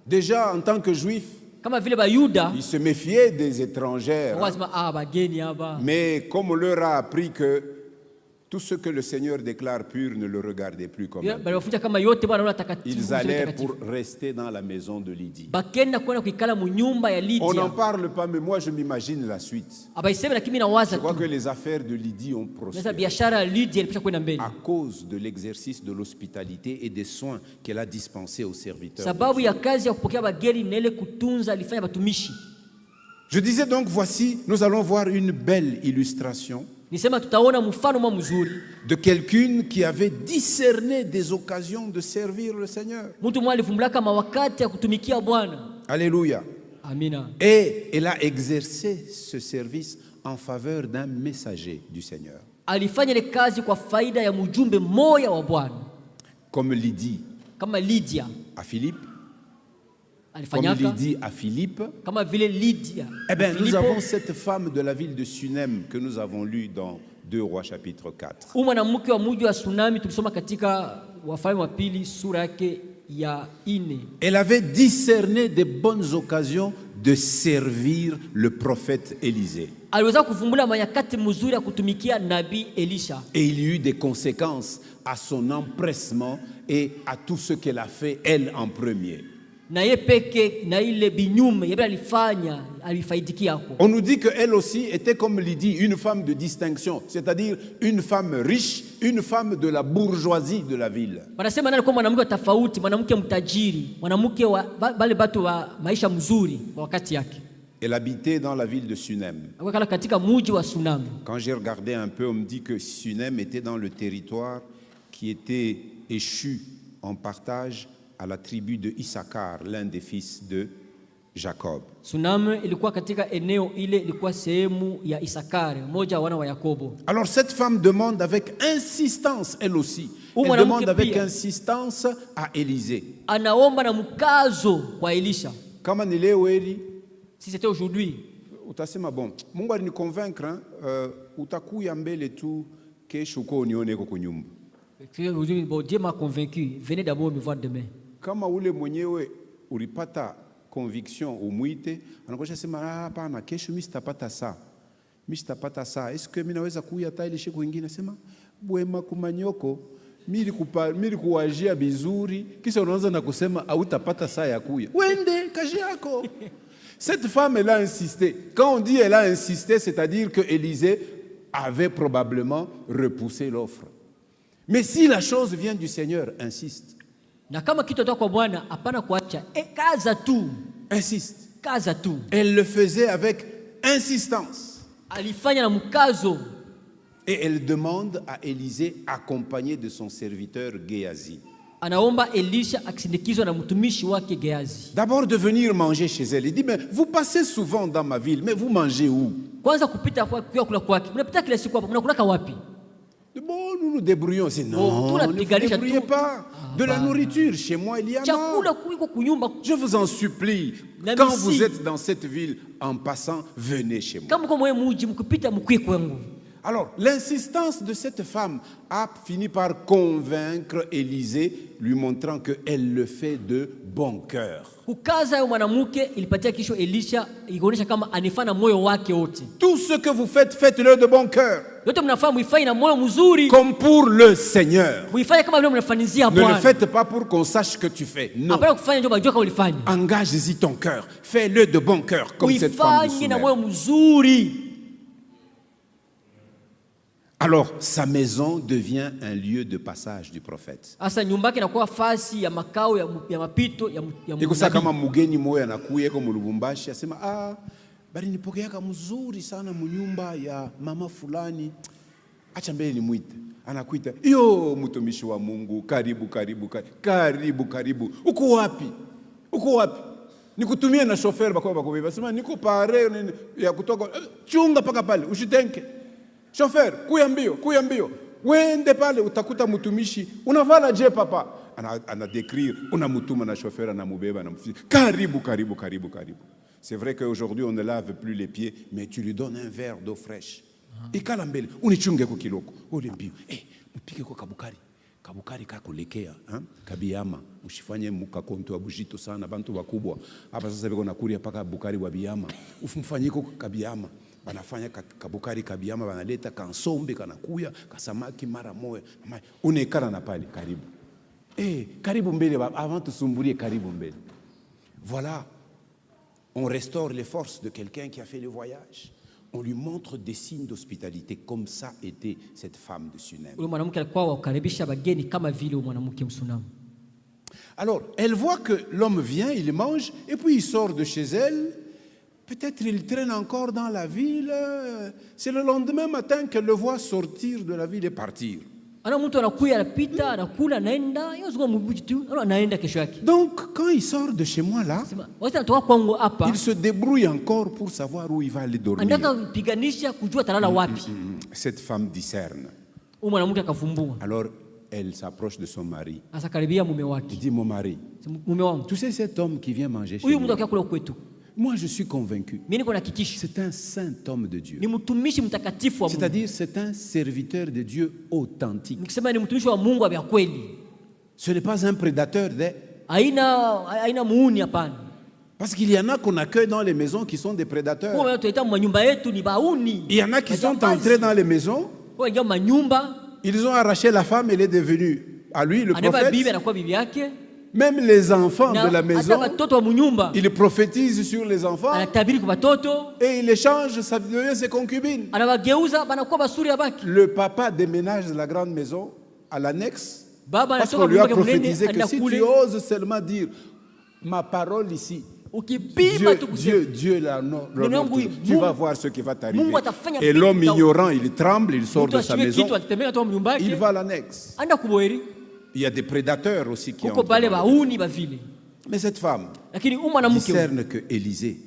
Déjà, en tant que juif, Kama vile Bayuda ils se méfiaient des étrangères. hein. wasema bageni hapa. Mais comme on leur a appris que tout ce que le Seigneur déclare pur, ne le regardez plus comme un. Baliwafunja kama yote Bwana anaona takatifu. Ils allèrent pour rester dans la maison de Lydie. Bakenda kwenda kuikala mu nyumba ya On n'en Lydia. parle pas, mais moi je m'imagine la suite. Abaisema lakini Je nawaza crois que tu. les affaires de Lydie ont Sasa prospéré biashara ya Lydia ilipisha kwenda mbele. à cause de l'exercice de l'hospitalité et des soins qu'elle a dispensés aux serviteurs. de Sababu Dieu. ya kazi ya kupokea bageni na ile kutunza alifanya batumishi. Je disais donc, voici, nous allons voir une belle illustration Nisema tutaona mfano mwa mzuri. de quelqu'un qui avait discerné des occasions de servir le Seigneur. Mtu mmoja alifumbulaka mawakati ya kutumikia Bwana. Alléluia. Amina. Et elle a exercé ce service en faveur d'un messager du Seigneur. Alifanya ile kazi kwa faida ya mjumbe moya wa Bwana. Comme Lydie Kama Lydia à Philippe, comme alifanyaka Lydie à Philippe. kama vile Lydia. Eh bien, nous Filipo, avons cette femme de la ville de Sunem que nous avons lue dans 2 Rois chapitre 4. huyu mwanamke wa mji wa Tsunami tulisoma katika Wafalme wa pili sura yake ya 4. Elle avait discerné des bonnes occasions de servir le prophète Élisée. Aliweza kuvumbula manyakati mzuri ya kutumikia nabii Elisha. Et il y eut des conséquences à son empressement et à tout ce qu'elle a fait, elle en premier. na yeye peke na ile binyume yeye alifanya alifaidikia hapo. On nous dit qu'elle aussi était comme Lydie, une femme de distinction, c'est-à-dire une femme riche, une femme de la bourgeoisie de la ville. Wanasema nani kwa mwanamke tofauti, mwanamke mtajiri, mwanamke wa bale batu wa maisha mzuri kwa wakati yake. Elle habitait dans la ville de Sunem. Akakala katika mji wa Sunam. Quand j'ai regardé un peu, on me dit que Sunem était dans le territoire qui était échu en partage à la tribu de Issachar, l'un des fils de Jacob. Sunam ilikuwa katika eneo ile ilikuwa sehemu ya Isakari, mmoja wana wa Yakobo. Alors cette femme demande avec insistance, elle aussi. Elle demande avec insistance à Élisée. Anaomba na mkazo kwa Elisha. Kama ni leo heri, si c'était aujourd'hui, utasema bon, Mungu alini convaincre, utakuya mbele tu kesho uko unione kwa nyumba. Aujourd'hui, bon, Dieu m'a convaincu, venez d'abord me voir demain. Kama ule mwenyewe ulipata conviction umwite, anakuja sema hapana, kesho mimi sitapata saa. Mimi sitapata saa. Est-ce que mimi naweza kuya hata ile siku nyingine? Sema bwema kumanyoko, mimi kuwajia bizuri, kisha unaanza na kusema hautapata saa ya kuya. Wende kazi yako. Cette femme, elle a insisté. Quand on dit elle a insisté, c'est-à-dire que Élisée avait probablement repoussé l'offre. Mais si la chose vient du Seigneur, insiste. Na kama kitu toka kwa Bwana hapana kuacha, kaza tu. Insiste. Kaza tu. Elle le faisait avec insistance. Alifanya na mkazo. Et elle demande à Élisée, accompagné de son serviteur Géasi. Anaomba Elisha akisindikizwa na mtumishi wake Gehazi. D'abord de venir manger chez elle. Il dit, mais vous passez souvent dans ma ville, mais vous mangez où? Kwanza kupita kwa kula kwake. Mnapita kila siku hapa, mnakula wapi? Bon, nous nous débrouillons. C'est non, ne vous débrouillez pas. De la nourriture, chez moi, il y en a. Je vous en supplie, quand vous êtes dans cette ville, en passant, venez chez moi. Alors, l'insistance de cette femme a fini par convaincre Élisée, lui montrant qu'elle le fait de bon cœur. Tout ce que vous faites, faites-le de bon cœur. Comme pour le Seigneur. Ne le faites pas pour qu'on sache que tu fais. Non. Engage-y ton cœur. Fais-le de bon cœur, comme cette femme de Sunem. Alors, sa maison devient un lieu de passage du prophète. Ikusa kama mugeni moya anakuya kwa Lubumbashi asema bali nipokeaka mzuri sana munyumba ya mama fulani, acha mbele nimuite. Anakuita, yo mtumishi wa Mungu, karibu karibu karibu karibu. Uko wapi? Uko wapi? Nikutumie na chauffeur bakubeba. Sema niko pare ya kutoka chunga paka pale, ushitenke. Chauffeur, kuya mbio. Wende pale utakuta mtumishi, unavala je papa? Ana décrire, unamutuma na chauffeur anamubeba na mfisi. Karibu. C'est vrai qu'aujourd'hui on ne lave plus les pieds, mais tu lui donnes un verre d'eau fraîche. Ikala mbele, unichunge kwa kiloko. Ole mbio. Mpike kwa kabukari. Kabukari kakulekea, kabiyama. Usifanye mukakonto abujito sana bantu bakubwa. Hapa sasa biko nakuria paka bukari wa biyama. Ufumfanyiko kabiyama. Banafanya kabukari kabiyama, banaleta kansombe kanakuya kasamaki mara moya, unekana na pale karibu karibu mbele, avant tusumbulie karibu mbele. Voilà, on restaure les forces de quelqu'un qui a fait le voyage. On lui montre des signes d'hospitalité, comme ça était cette femme de Sunem. Alors elle voit que l'homme vient, il mange et puis il sort de chez elle. Peut-être il traîne encore dans la ville. C'est le lendemain matin qu'elle le voit sortir de la ville et partir. Donc, quand il sort de chez moi là, il se débrouille encore pour savoir où il va aller dormir. Cette femme discerne. Alors, elle s'approche de son mari. Elle dit, mon mari, tu sais cet homme qui vient manger chez nous? Moi, je suis convaincu. C'est un saint homme de Dieu. C'est-à-dire, c'est un serviteur de Dieu authentique. Ce n'est pas un prédateur. Parce qu'il y en a qu'on accueille dans les maisons qui sont des prédateurs. Il y en a qui sont entrés dans les maisons. Ils ont arraché la femme, elle est devenue à lui, le prophète. Même les enfants Na de la hata maison, watoto wa munyumba il prophétise sur les enfants anatabiri kwa watoto, et il échange, ça devient ses concubines. anawageuza banakuwa basuri ya baki. Le papa déménage de la grande maison à l'annexe Baba parce anatoka qu'on lui a mnyumba munene prophétisé que anaenda si tu kule, oses seulement dire ma parole ici, ukipima tu kusema Dieu tu vas voir ce qui va t'arriver. Mungu atafanya Et l'homme vitu. ignorant, il tremble, il sort mtu de sa ashiwe maison, kitu atatembea toka mnyumba il yake va à l'annexe. anda kuboeri, Il y a des prédateurs aussi qui kuko entrent pale dans le- bauni bavile, Mais cette femme lakini mwanamke discerne que Élisée,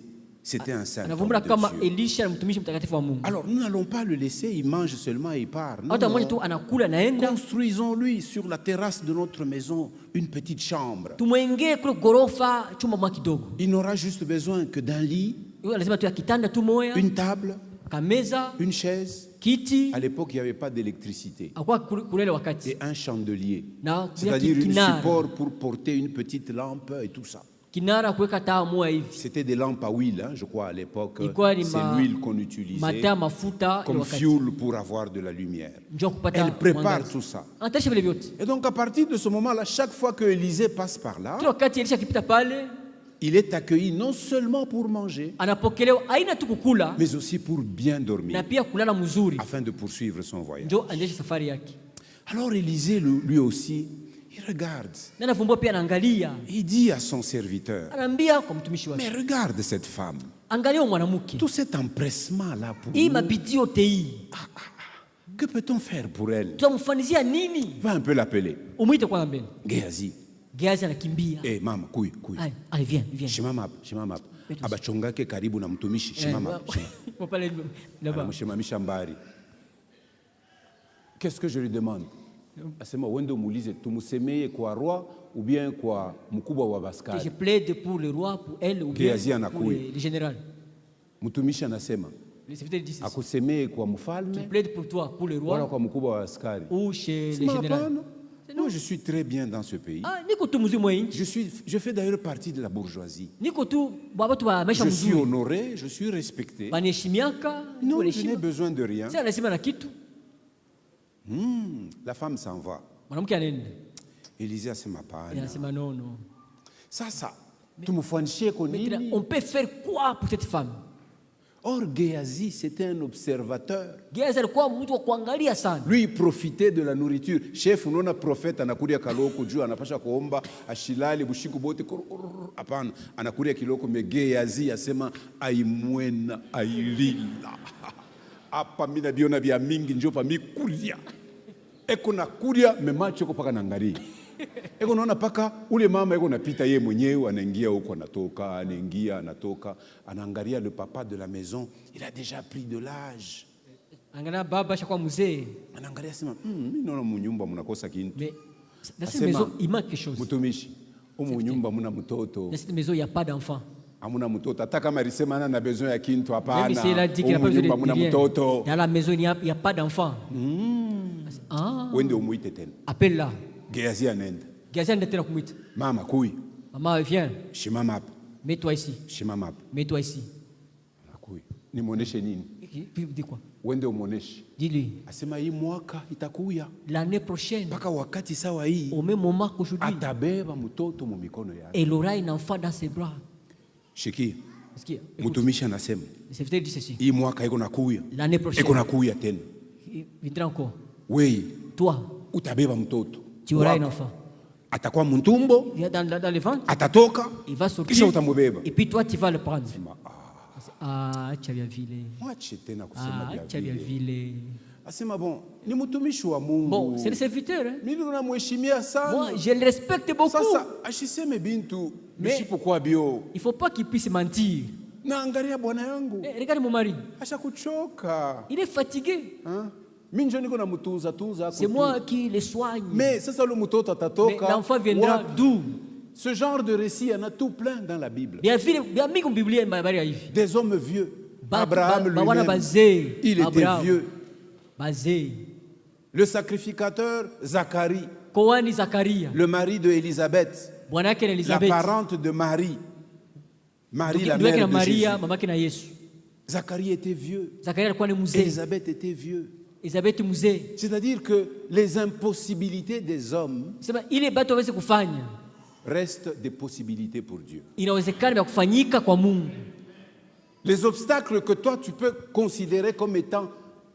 c'était un saint homme anavumbula kama de Dieu. Elisha ni mtumishi mtakatifu wa Mungu. Alors nous n'allons pas le laisser, il mange seulement et il part. Non, Hata non. mmoja tu anakula naenda, Construisons-lui sur la terrasse de notre maison une petite chambre. tumwengee kule gorofa chumba mwa kidogo. Il n'aura juste besoin que d'un lit, Huyo lazima tu ya kitanda tu moya, une table, kameza, une chaise. kiti, À l'époque, il n'y avait pas d'électricité. akwa kulele wakati. Et un chandelier. Na C'est-à-dire un kinara, support pour porter une petite lampe et tout ça. kinara kuweka taa moya hivi. C'était des lampes à huile, hein, je crois, à l'époque. Ilikuwa ni C'est l'huile qu'on utilisait mataa mafuta ile comme wakati. fuel pour avoir de la lumière. Njoo kupata Elle prépare mwangaza. tout ça. Anatayarisha vile vyote. Et donc, à partir de ce moment-là, chaque fois que Élisée passe par là, Kila wakati Elisha akipita pale, il est accueilli non seulement pour manger, anapokelewa aina tu kukula mais aussi pour bien dormir, na pia kulala mzuri, afin de poursuivre son voyage. ndio aendeshe safari yake. Alors Élisée, lui aussi, il regarde. Na nafumbua pia anaangalia, Il dit à son serviteur, anaambia kwa mtumishi mais wake, regarde cette femme. angalia huyo mwanamke, Tout cet empressement-là pour hii nous, mabidi yote hii que peut-on faire pour elle? tutamfanizia nini? Va un peu l'appeler. Umwite kwanza mbele. Géasi. Geazi anakimbia, Eh, mama, kuy. allez viens. Shimama hapa. Abachongake karibu na mtumishi. Shimama hapa. Kwa pale là-bas. Anamshimamisha mbari. Qu'est-ce que je lui demande? Asema wende muulize tumusemeye kwa roi ou bien kwa mkubwa wa Je baskari. plaide pour le roi, pour elle ou bien Geazi pour anakuya. le général. Mtumishi anasema Le serviteur dit ceci. akusemeye kwa Je mfalme plaide pour toi, pour le wala roi kwa mkubwa wa askari. ou chez le Sema général. hapana. Moi je suis très bien dans ce pays. Ah, niko tu mzuri mwa nchi. Je fais d'ailleurs partie de la bourgeoisie. Niko tu baba tu ba maisha Je suis mzuri. honoré, je suis respecté. Banaheshimiaka, Non, kwa je n'ai heshima. besoin de rien. Sasa anasema na kitu. La femme s'en va. Mwanamke anaenda. Élisée asema hapana. Anasema non. Sasa tumfanyishie kwa Maintenant, nini? on peut faire quoi pour cette femme? Or Géasi, c'était un observateur. Geazi alikuwa mtu wa kuangalia sana. Lui, il profitait de la nourriture. Chef, unaona prophète anakulia kaloko juu anapasha kuomba ashilali bushiku bote hapana, anakulia kiloko me Géasi asema aimwena ailila. Hapa mimi nabiona vya mingi njo pa mikulia. Eko nakulia me macho ko paka naangalia. Eko naona paka ule mama eko napita yeye mwenyewe anaingia huko anatoka, anaingia anatoka, anaangalia le papa de la maison, il a déjà pris de l'âge. Angalia baba shakuwa mzee. Anaangalia sema, mimi naona munyumba mnakosa kintu. Mais dans cette maison, il manque quelque chose. Mtumishi, umu nyumba muna mtoto. Dans cette maison, il n'y a pas d'enfant. Hamuna mtoto. Hata kama alisema ana besoin ya kintu hapana. Même si elle a dit qu'il n'a pas Umu besoin nyumba de muna rien. mtoto. Dans la maison, il n'y a pas d'enfant. Ah, Wende umuite tena. appelle là. Geazi anaenda. Geazi anaenda tena kumwita. Mama kui. Maman, viens. Shimama hapa. Mets-toi ici. Shimama hapa. Mets-toi ici. Kui. Nimuoneshe nini? Puis dis quoi? Wende umuoneshe. Dis-lui. Asema hii mwaka itakuya. L'année prochaine, Mpaka wakati sawa hii au même moment qu'aujourd'hui, atabeba mtoto mu mikono yake. elle aura un enfant dans ses bras. Shiki. Parce que, écoute, Mtumishi anasema le serviteur dit ceci. hii mwaka iko nakuya. L'année prochaine, Iko nakuya tena. il viendra encore. Wewe Toi, utabeba mtoto. tu auras un Wako. enfant. Atakuwa mtumbo, Viens dans le ventre, atatoka, il va kisha sortir. utamubeba. Et puis toi, tu vas le prendre. Ah, tu as bien vilé. Mwache tena kusema Ah, vya tu as bien vile. vilé. Asema bon, ni mtumishi wa Mungu. Bon, c'est le serviteur. Hein? Mimi namheshimia sana. Moi, je le respecte beaucoup. Sasa ashiseme bintu Mais- msipokuwa bio. Il ne faut pas qu'il puisse mentir. Naangalia bwana yangu. Eh, regarde mon mari. Ashakuchoka. Il est fatigué. Hein? Mimi ndio niko namtunza tunza C'est moi qui le soigne. Mais sasa ule mtoto Mais atatoka. l'enfant viendra wapi? d'où? Ce genre de récit, il y en a tout plein dans la Bible. Bien vile, bien mingi Biblia habari ya hivi. Des hommes vieux. Ba- Abraham ba- wana lui-même, bazee. il était Abraham. vieux. Bazee. Le sacrificateur Zacharie, Koani Zakaria. le mari de Élisabeth, Bwana yake na la Elizabeth. parente de Marie, Marie la Ndugu yake na mère de Maria, Jésus. mama yake na Yesu. Zacharie était vieux, Zakaria alikuwa ni mzee. Élisabeth était vieux. Elizabeth mzee. C'est-à-dire que les impossibilités des hommes Sema ile bato waweze kufanya. restent des possibilités pour Dieu. inawezekana vya kufanyika kwa Mungu. Les obstacles que toi tu peux considérer comme étant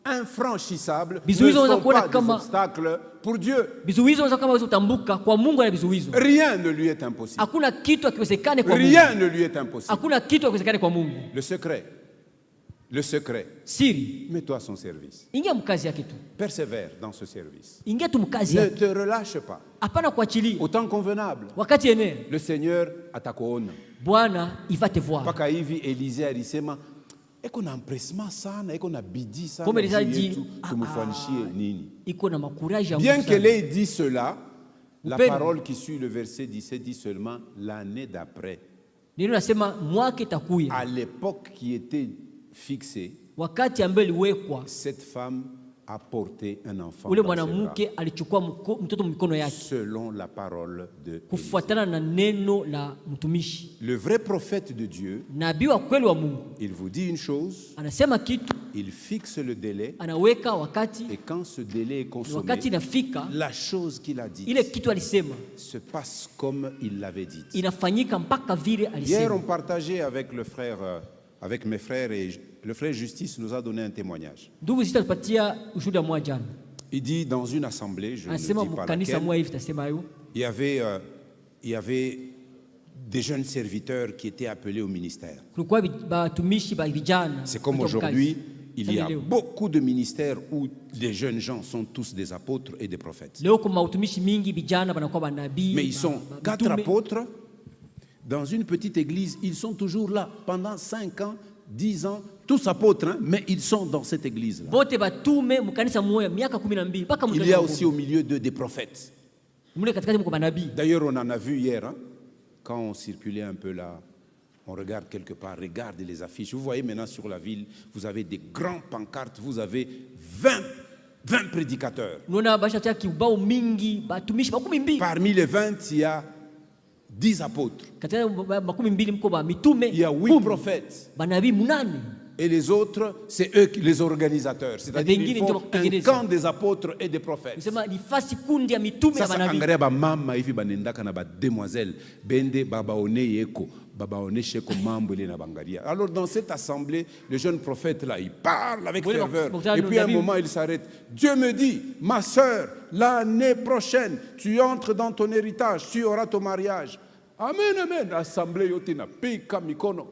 infranchissables ne Vizuizo sont unakuona pas des kama- obstacles pour Dieu. Vizuizo unaweza kama utambuka kwa Mungu na vizuizo. Rien ne lui est impossible. Hakuna kitu hakiwezekane kwa Mungu. Rien ne lui est impossible. Hakuna kitu hakiwezekane kwa Mungu. Le secret, Siri, mets-toi à son service. ingia mkazi yake tu. Persévère dans ce service. Ingia tu mkazi Ne yake. te relâche pas. Hapana kuachilia. Au temps convenable, Wakati eneo le Seigneur atakuona. Bwana iva te voir. Mpaka hivi Élisée alisema eko na empressement sana, eko na bidii sana. Comme Élisée juu dit, yetu, tumfanishie nini. Iko na makuraji ya Bien nguvu qu'elle sana. ait dit cela, la Upendo. parole qui suit le verset 17 dit seulement l'année d'après. Neno nasema mwaka itakuya. À l'époque qui était fixée, Wakati ambaye liwekwa cette femme a porté un enfant ule dans ses bras, mwanamke alichukua mtoto mikono yake selon la parole de Élisée. kufuatana na neno la mtumishi. Le vrai prophète de Dieu, Nabii wa kweli wa Mungu il vous dit une chose, anasema kitu, il fixe le délai, anaweka wakati, et quand ce délai est na consommé, wakati inafika la chose qu'il a dite ile kitu alisema se passe comme il l'avait dit. inafanyika mpaka vile Hier, alisema. on partageait avec le frère, avec mes frères, et le frère Justice nous a donné un témoignage. Ndugu sisi tulipatia ushuhuda mmoja jana. Il dit dans une assemblée, je ne Anasema dis pas mkanisa laquelle, moja hivi tasema hayo. il y avait des jeunes serviteurs qui étaient appelés au ministère. Kulikuwa batumishi ba vijana. C'est comme kutoka aujourd'hui, kazi. il y a Sasa leo. beaucoup de ministères où les jeunes gens sont tous des apôtres et des prophètes. Leo kuna utumishi mingi vijana banakuwa manabii. Mais ils sont quatre mitume. apôtres dans une petite église. Ils sont toujours là pendant 5 ans, 10 ans, tous apôtres, hein, mais ils sont dans cette église-là. Bote batume mkanisa moja miaka 12 mpaka Il y a aussi au milieu d'eux des prophètes. mule katikati mko manabii. D'ailleurs, on en a vu hier, hein, quand on circulait un peu là, on regarde quelque part, regarde les affiches. Vous voyez maintenant sur la ville, vous avez des grands pancartes, vous avez 20 prédicateurs. Unaona bashatia kibao mingi batumishi makumi mbili. Parmi les 20, il y a 10 apôtres. Katika makumi mbili mko ba mitume. Il y a 8 prophètes. Banabii munane. Et les autres, c'est eux les organisateurs. C'est-à-dire qu'ils font un camp des apôtres et des prophètes. Nisema nifasi kundi ya mitume na Sasa manabii. angalia ba mama hivi banendaka na ba demoiselle bende babaone yeko babaone sheko mambo ile na bangalia. Alors dans cette assemblée, le jeune prophète là, il parle avec Oui, ferveur. donc, Et puis à un David- moment, il s'arrête. Dieu me dit, ma sœur, l'année prochaine, tu entres dans ton héritage, tu auras ton mariage. Amen, amen. Assemblée yotina pika mikono.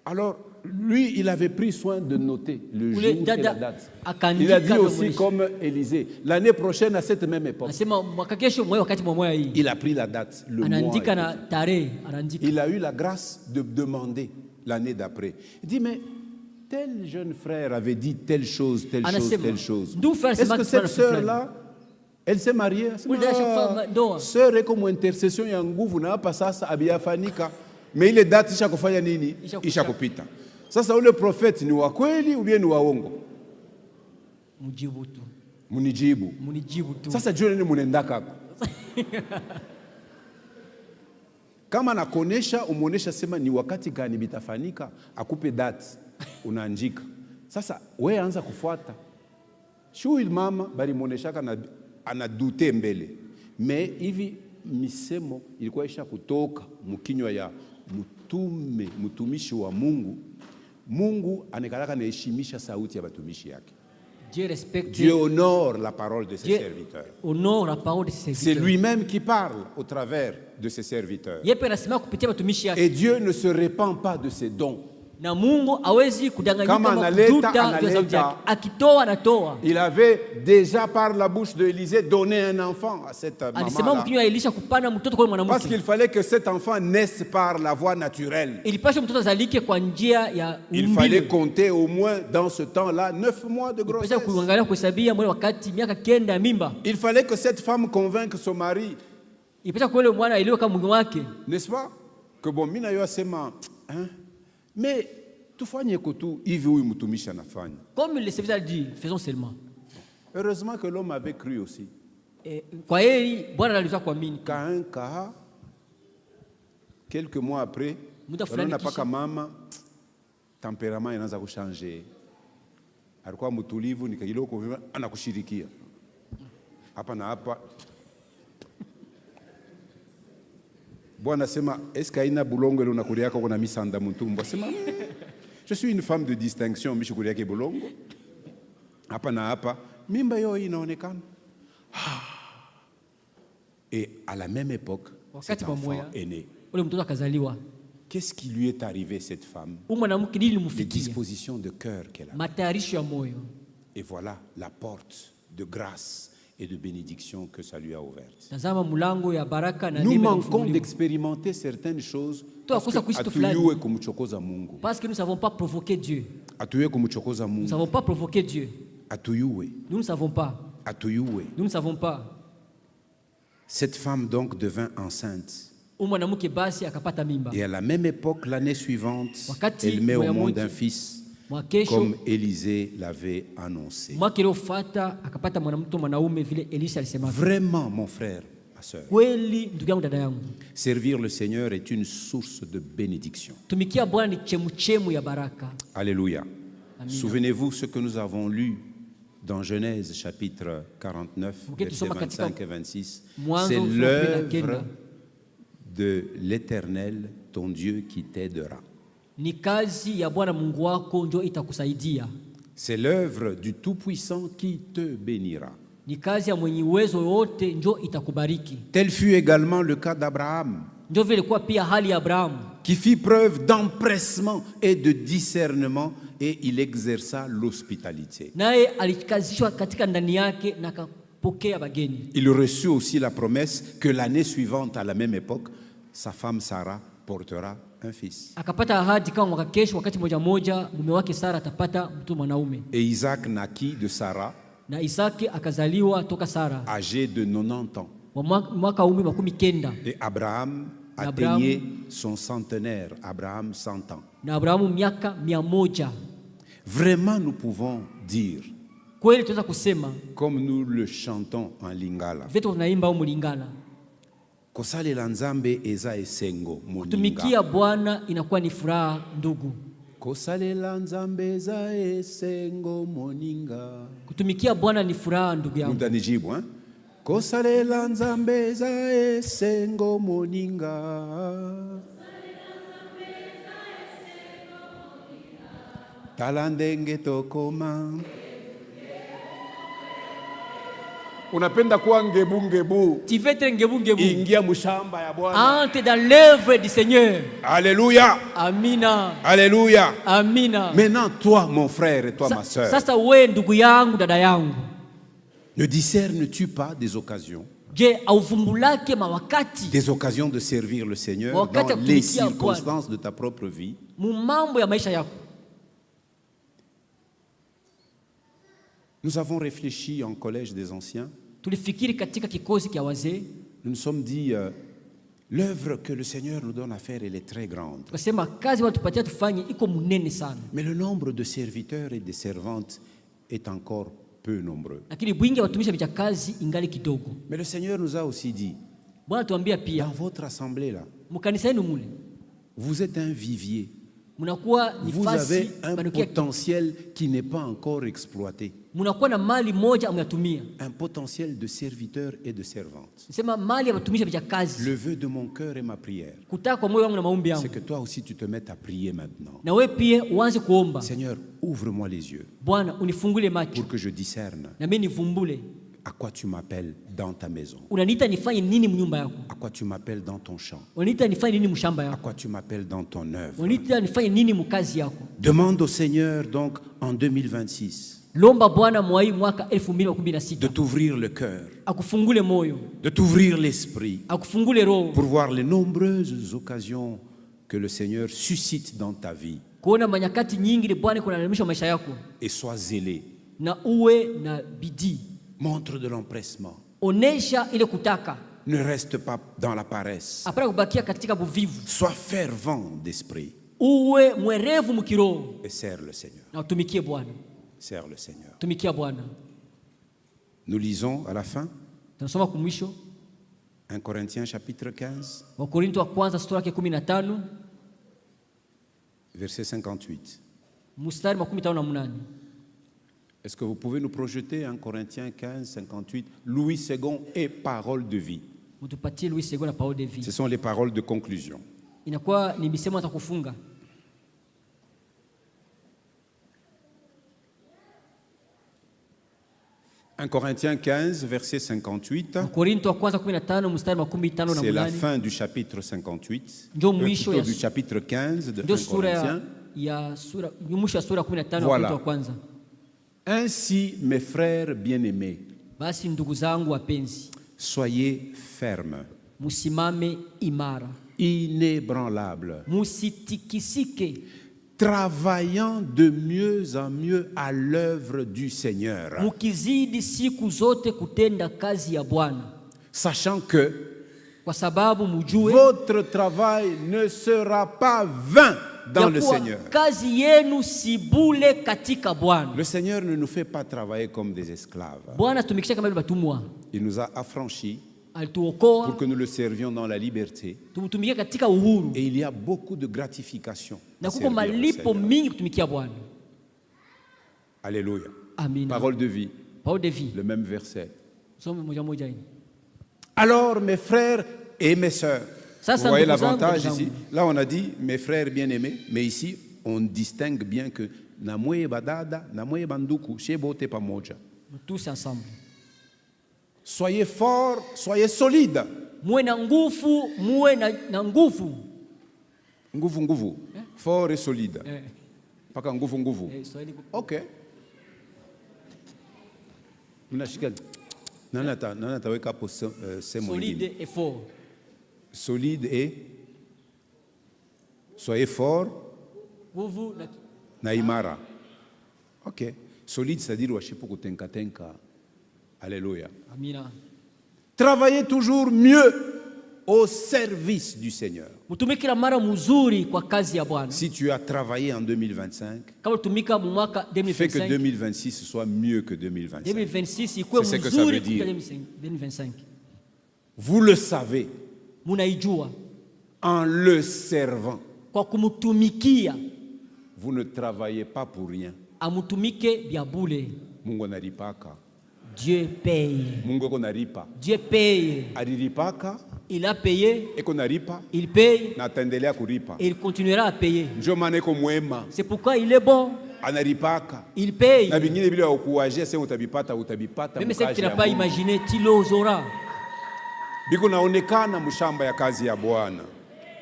Alors lui, il avait pris soin de noter le jour Ule et la dada date. akaandika Il a dit na aussi mwonyesha. comme Élisée, l'année prochaine à cette même époque. Anasema mwaka kesho mwe wakati mmoja hii. Il a pris la date, le mois. Anaandika et na tout. tarehe, anaandika. Il a eu la grâce de demander l'année d'après. Il dit, mais tel jeune frère avait dit telle chose, telle chose, Anasema, telle chose. ndugu frère Est-ce sema que kufanya cette fulani. sœur-là, elle s'est mariée? Ule dada shakufa ndoa. Sœur est comme intercession ya nguvu na hapa sasa abiyafanika. Mais ile date isha kufanya nini? Isha Isha kupita. Sasa ule prophète ni wa kweli ou bien ni waongo? Mujibu tu. Munijibu. Munijibu tu. Sasa jua nini munendaka hapo? Kama nakonesha umuonesha sema ni wakati gani bitafanyika, akupe date unaandika. Sasa we anza kufuata. Shui mama bali muoneshaka na anadute mbele. Me hivi misemo ilikuwa isha kutoka mkinywa ya mtumishi wa Mungu. Mungu anekalaka naheshimisha sauti ya batumishi yake. Dieu respecte. Dieu honore la parole de ses Dieu serviteurs. honore la parole de ses C'est serviteurs. lui-même qui parle au travers de ses serviteurs. Yeye pia anasema kupitia watumishi yake. Et Dieu ne se répand pas de ses dons. Na Mungu hawezi kudanganyika Kama kama analeta, kututa juu ya sauti yake. Akitoa anatoa. Il avait déjà par la bouche de Élisée donné un enfant à cette Alisema maman-là. mkinywa Elisha kupana mtoto kwa Parce mwanamke. qu'il fallait que cet enfant naisse par la voie naturelle. Ilipaswa mtoto azalike kwa njia ya Il fallait umbile. compter au moins dans ce temps-là 9 mois de grossesse. Ilipaswa kuangalia kuhesabia mwele wakati miaka 9 ya mimba. Il fallait que cette femme convainque son mari, Ilipaswa kwa yule mwana aelewe kama mume wake. n'est-ce pas? Que bon, mina yo asema, hein? Mais tufanye kutu hivi huyu mtumishi anafanya. Comme le serviteur a dit, faisons seulement. Heureusement que l'homme avait cru aussi. Kwa yeye Bwana aliweza kuamini. Kain Kaha, quelques mois après, Muda fulani on n'a pas kisha. mama, tempérament inaanza kuchanger. Alikuwa mtulivu nikagiloko anakushirikia. Hapa na hapa. Bwana sema, est-ce kaina bulongo ile unakulia kwa na misanda mtumbo? Sema, je suis une femme de distinction, mishukulia ke bulongo. Hapa na hapa, mimba yo inaonekana. Et à la même époque, cet enfant est né. Qu'est-ce qui lui est arrivé, cette femme? Les dispositions de cœur qu'elle a. Et voilà la porte de grâce et de bénédiction que ça lui a ouverte. Nous manquons d'expérimenter certaines choses parce que nous ne savons pas provoquer Dieu. Nous ne savons pas provoquer Dieu. Nous ne savons pas. Nous ne savons pas. Cette femme donc devint enceinte. Et à la même époque, l'année suivante, elle met au monde un fils, comme Élisée l'avait annoncé. Vraiment, mon frère, ma soeur, servir le Seigneur est une source de bénédiction. Alléluia. Souvenez-vous ce que nous avons lu dans Genèse chapitre 49, versets 25 et 26. C'est l'œuvre de l'Éternel, ton Dieu, qui t'aidera. C'est l'œuvre du Tout-Puissant qui te bénira. Tel fut également le cas d'Abraham, qui fit preuve d'empressement et de discernement, et il exerça l'hospitalité. Il reçut aussi la promesse que l'année suivante, à la même époque, sa femme Sarah portera un fils. Et Isaac naquit de Sarah, âgé de 90 ans. Et Abraham atteignait son centenaire, Abraham 100 ans. Vraiment, nous pouvons dire, comme nous le chantons en Lingala, kosalela nzambe eza esengo moninga. Kosalela nzambe eza esengo moninga. Mutanijibu, hein? Kosalela nzambe eza esengo moninga. Talandenge tokoma. Unapenda kuwa ngebu. Tu veux être ngebu. Ingia mushamba ya Bwana. Entre dans l'œuvre du Seigneur. Alléluia. Amina. Alléluia. Amina. Maintenant, toi, mon frère, et toi, ma soeur, sasa wewe ndugu yangu, dada yangu, ne discernes-tu pas des occasions? Des occasions de servir le Seigneur dans les circonstances de ta propre vie? Nous avons réfléchi en collège des anciens. Nous nous sommes dit, l'œuvre que le Seigneur nous donne à faire, elle est très grande. Mais le nombre de serviteurs et de servantes est encore peu nombreux. Mais le Seigneur nous a aussi dit, dans votre assemblée là, vous êtes un vivier. Vous avez un potentiel qui n'est pas encore exploité. Un potentiel de serviteurs et de servantes. Le vœu de mon cœur et ma prière, c'est que toi aussi tu te mettes à prier maintenant. Seigneur, ouvre-moi les yeux pour que je discerne à quoi tu m'appelles dans ta maison, à quoi tu m'appelles dans ton champ, à quoi tu m'appelles dans ton œuvre. Demande au Seigneur donc en 2026 de t'ouvrir le cœur, de t'ouvrir l'esprit pour voir les nombreuses occasions que le Seigneur suscite dans ta vie. Et sois zélé. Montre de l'empressement. Ne reste pas dans la paresse. Sois fervent d'esprit. Et sers le Seigneur. Sers le Seigneur. Nous lisons à la fin 1 Corinthiens chapitre 15, verset 58. Est-ce que vous pouvez nous projeter 1 Corinthiens 15, 58, Louis II et parole de vie? Mtupatie Louis II na parole de vie. Ce sont les paroles de conclusion. Inakuwa ni misemo za kufunga. 1 Corinthiens 15, verset 58. C'est la fin du chapitre 58. Plutôt du chapitre 15 de 1 Corinthiens. Voilà. Ainsi, mes frères bien-aimés, soyez fermes, inébranlables, travaillant de mieux en mieux à l'œuvre du Seigneur, sachant que votre travail ne sera pas vain dans le Seigneur. Le Seigneur ne nous fait pas travailler comme des esclaves. Il nous a affranchis pour que nous le servions dans la liberté. Et il y a beaucoup de gratification. Alléluia. Parole de vie. Le même verset. Alors mes frères et mes sœurs, vous voyez l'avantage ici. Là on a dit mes frères bien-aimés, mais ici on distingue bien que namwe badada, namwe banduku, shebote pamoja. Tous ensemble. Soyez forts, soyez solides. Nguvu. Fort et solide. Paka nguvu. Ok. Solide et fort. Solide et soyez fort. Naimara. Ok. Solide, c'est-à-dire washipuku tenka. Alléluia. Amina. Travaillez toujours mieux au service du Seigneur. Si tu as travaillé en 2025, fais que 2026 soit mieux que 2025. C'est ce que ça veut dire. Vous le savez en le servant. Vous ne travaillez pas pour rien. Mungu anaripaka. Dieu paye. Dieu paye. Il a payé. Il paye. Et il continuera à payer. C'est pourquoi il est bon. Il paye. Même ce que tu n'as pas imaginé, tu l'auras.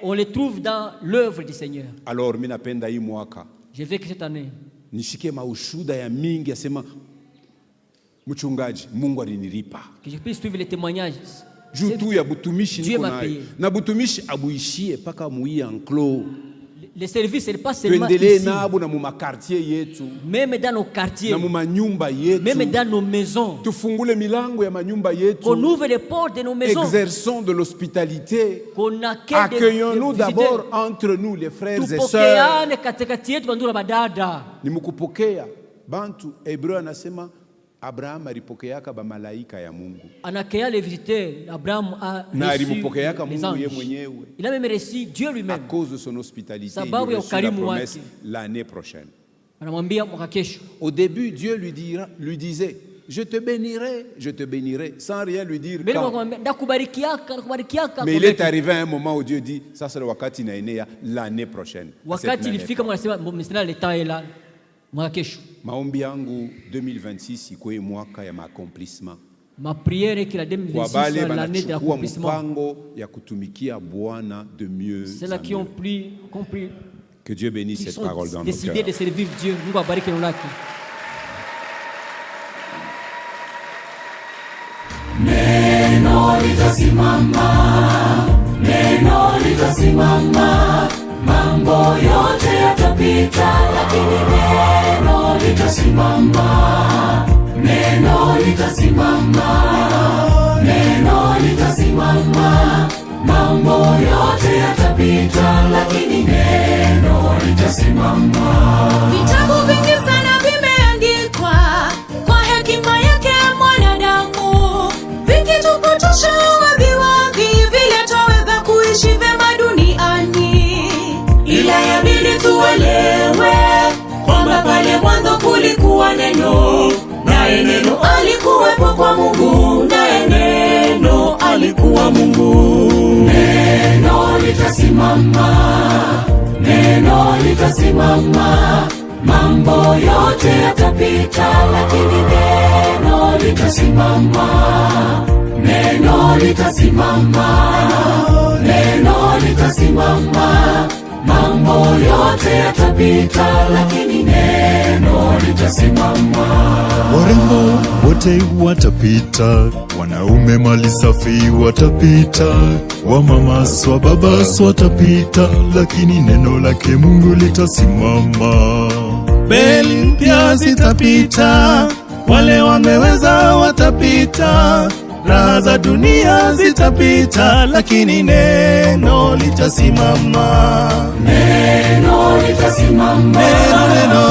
On les trouve dans l'œuvre du Seigneur. Alors, je veux que cette année, que je puisse suivre les témoignages. Dieu m'a payé. Les services, ce n'est pas seulement ici. Même dans nos quartiers, même dans nos maisons, qu'on ouvre les portes de nos maisons. Exerçons de l'hospitalité. Accueillons-nous d'abord entre nous, les frères et sœurs. Nimukupokea bantu Hébreu anasema Abraham alipokeaka ba malaika ya Mungu. Anakea les visiteurs, Abraham a reçu les anges. Il a même reçu Dieu lui-même. À cause de son hospitalité, il reçut la promesse l'année prochaine. Au début, Dieu lui disait, je te bénirai, sans rien lui dire quand. Mais il est arrivé à un moment où Dieu dit, ça c'est le wakati naenea l'année prochaine. Maombi yangu 2026 ikuwe mwaka ya accomplissement. Ma prière est que la 2026 soit l'année de l'accomplissement. Mpango ya kutumikia Bwana de mieux. C'est là qui ont compris. Que Dieu bénisse cette parole dans nos cœurs. Décidé de servir Dieu. Mungu abariki neno lake. Neno litasimama, mambo yote yatapita, lakini neno litasimama. Neno litasimama, mambo yote yatapita, lakini neno litasimama. Vitabu vingi sana vimeandikwa kwa hekima yake mwanadamu, vikitupotosha waziwazi vile twaweza kuishi vema duniani. Ila yabidi tuelewe kwamba pale mwanzo kulikuwa neno, naye neno alikuwepo kwa Mungu, naye neno alikuwa Mungu. Neno litasimama, neno litasimama. Mambo yote yatapita, lakini neno litasimama. Neno litasimama, neno litasimama. Mambo yote yatapita, lakini neno litasimama. Warembo wote watapita, wanaume mali safi watapita, wamama swa baba watapita, lakini neno lake Mungu litasimama. Beli mpya zitapita, wale wameweza watapita, raha za dunia zitapita, lakini neno litasimama. Neno litasimama. Neno